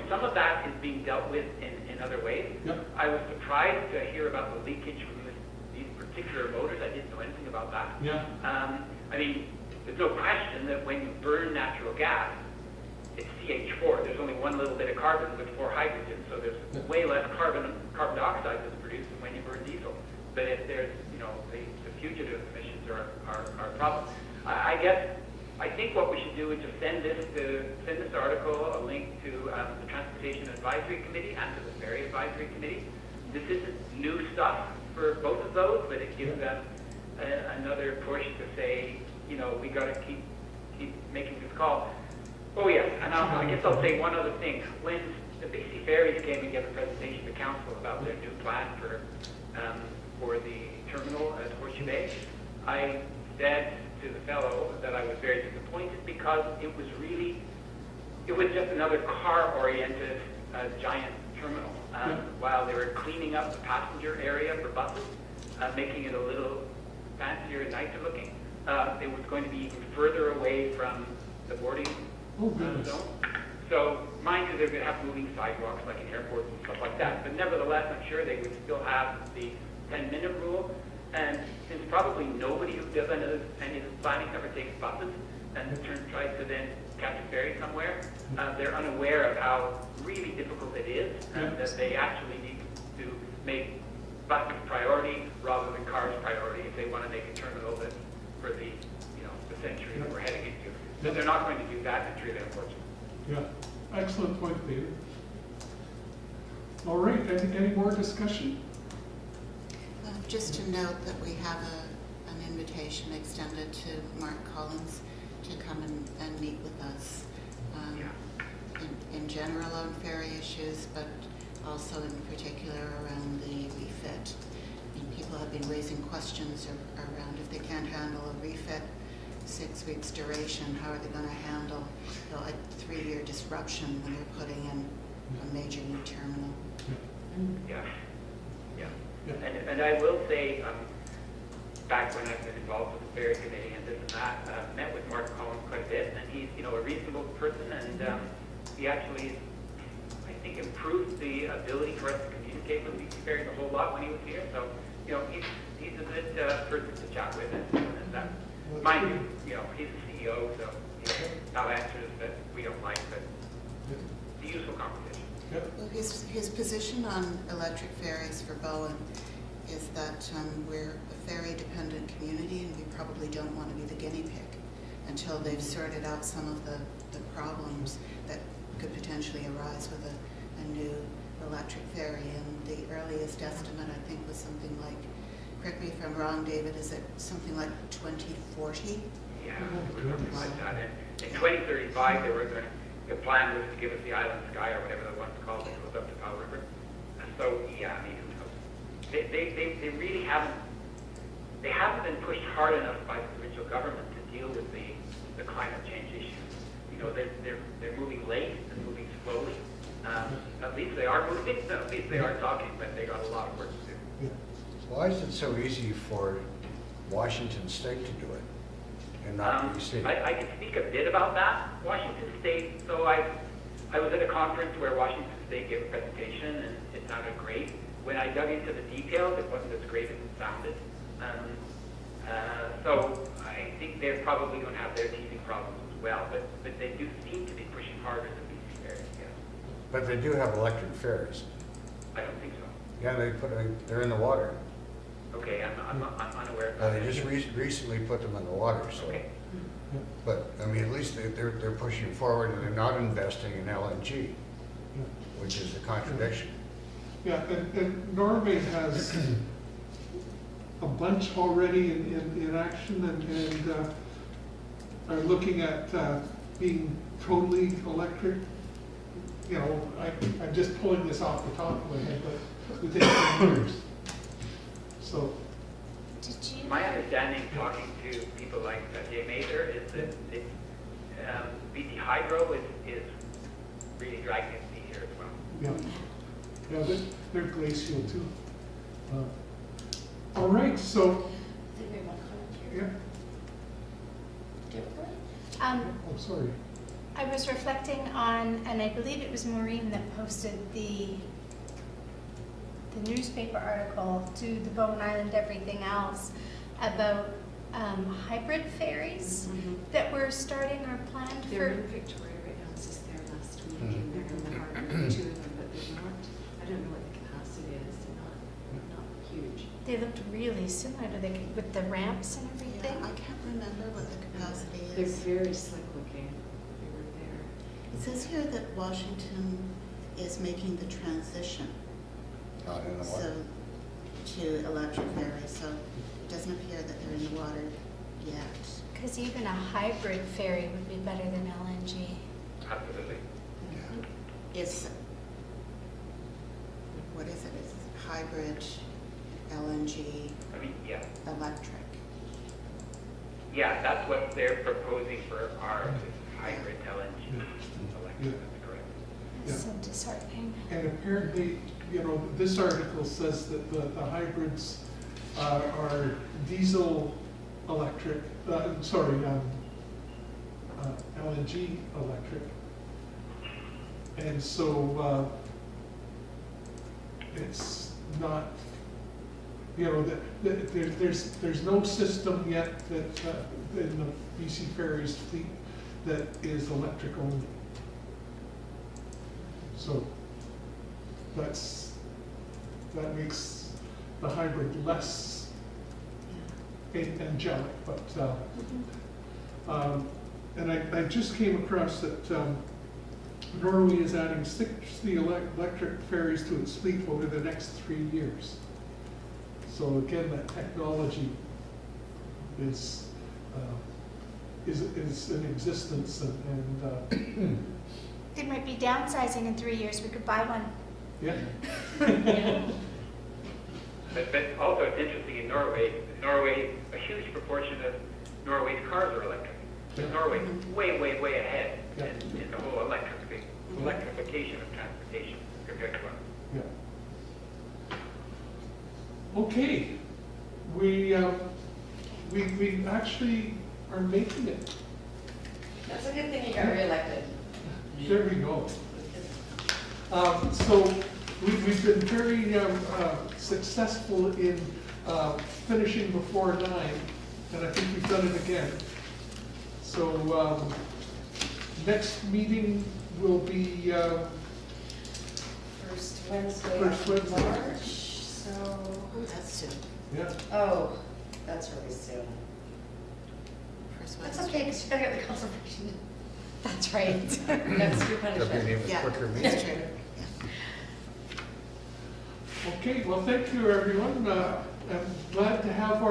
some of that is being dealt with in other ways. Yep. I was surprised to hear about the leakage from these particular motors. I didn't know anything about that. Yeah. I mean, there's no question that when you burn natural gas, it's CH4. There's only one little bit of carbon with 4 hydrogens, so there's way less carbon dioxide that's produced than when you burn diesel. But if there's, the fugitive emissions are a problem. I think what we should do is just send this article a link to the Transportation Advisory Committee and to the Ferry Advisory Committee. This isn't new stuff for both of those, but it gives them another push to say, we got to keep making this call. Oh yes, and I guess I'll say one other thing. When the BC Ferries came and gave a presentation to council about their new plan for the terminal at Horseshoe Bay, I said to the fellow that I was very disappointed because it was just another car-oriented giant terminal. While they were cleaning up the passenger area for buses, making it a little fancier and nicer looking, it was going to be even further away from the boarding Oh, goodness. zone. So mind you, they're going to have moving sidewalks like in airports and stuff like that. But nevertheless, I'm sure they would still have the 10-minute rule. And since probably nobody who does any of this planning ever takes buses and tries to then catch a ferry somewhere, they're unaware of how really difficult it is, and that they actually need to make buses priority rather than cars priority if they want to make a terminal that for the the century that we're heading into. So they're not going to do that, and it's really unfortunate. Yeah, excellent point, David. All right, any more discussion? Just to note that we have an invitation extended to Mark Collins to come and meet with us in general on ferry issues, but also in particular around the refit. People have been raising questions around if they can't handle a refit 6 weeks duration, how are they going to handle a 3-year disruption when they're putting in a major new terminal? Yeah. And I will say, back when I've been involved with the ferry committee and this and that, met with Mark Collins quite a bit, and he's a reasonable person, and he actually, I think, improved the ability for us to communicate with these ferries a whole lot when he was here. So, he's a good person to chat with, and that, mind you, he's the CEO, so he has answers that we don't like, but it's a useful conversation. Well, his position on electric ferries for Bowen is that we're a ferry-dependent community, and we probably don't want to be the guinea pig until they've sorted out some of the problems that could potentially arise with a new electric ferry. And the earliest estimate, I think, was something like, correct me if I'm wrong, David, is it something like 2040? Yeah, something like that. And in 2035, they were going to. The plan was to give us the Island Sky, or whatever that one's called, that goes up to Powell River. And so, yeah, I mean, who knows? They really haven't been pushed hard enough by the provincial government to deal with the climate change issues. They're moving late and moving slowly. At least they are moving, at least they are talking, but they got a lot of work to do. Why is it so easy for Washington State to do it and not BC? I can speak a bit about that. Washington State, so I was at a conference where Washington State gave a presentation, and it sounded great. When I dug into the details, it wasn't as great as it sounded. So I think they're probably going to have their teething problems as well, but they do seem to be pushing harder than BC ferries, yes. But they do have electric ferries. I don't think so. Yeah, they're in the water. Okay, I'm unaware of that. They just recently put them in the water, so. Okay. But, I mean, at least they're pushing forward, and they're not investing in LNG, which is a contradiction. Yeah, and Norway has a bunch already in action, and are looking at being totally electric. I'm just pulling this off the top of my head, but within 10 years. So, Did you? My understanding, talking to people like Jay Mather, is that BC Hydro is really dragging its feet here as well. yeah, they're glacial too. All right, so, I think we have one comment here. yeah, Um, I'm sorry. I was reflecting on, and I believe it was Maureen that posted the newspaper article to the Bowen Island Everything Else about hybrid ferries that were starting or planned They're for. in Victoria right now. I was just there last week, and they're in the harbor, 2 of them, but they're not. I don't know what the capacity is. They're not huge. They looked really similar to with the ramps and Yeah, everything. I can't remember what the capacity They're is. very slick looking. They were there. It says here that Washington is making the transition Not in the water. to electric ferries, so it doesn't appear that they're in the water yet. Because even a hybrid ferry would be better than LNG. Absolutely. It's, what is it? It's hybrid, LNG, I mean, yeah. electric. Yeah, that's what they're proposing for ours, is hybrid LNG electric, that's correct. That's Yeah. so disheartening. And apparently, this article says that the hybrids are diesel electric, LNG electric. And so, it's not, you know, there's no system yet that, in the BC Ferries fleet that is electric only. So, that makes the hybrid less angelic, but, and I just came across that Norway is adding 60 electric ferries to its fleet over the next 3 years. So again, that technology is in existence, and They might be downsizing in 3 years. We could buy one. yeah. But also it's interesting in Norway, a huge proportion of Norway's cars are electric. Yeah. Norway's way ahead Yeah. in the whole electrification of transportation compared to us. Yeah. Okay, we actually are making it. That's a good thing you got reelected. There we go. So we've been very successful in finishing before 9, and I think we've done it again. So next meeting will be First Wednesday First of Wednesday. March, so, Oh, that's soon. yeah. oh, that's really soon. First That's Wednesday. okay, because you gotta get the conservation. That's right. That's your punishment. Yeah, quicker that's true. Yeah. Okay, well, thank you, everyone. I'm glad to have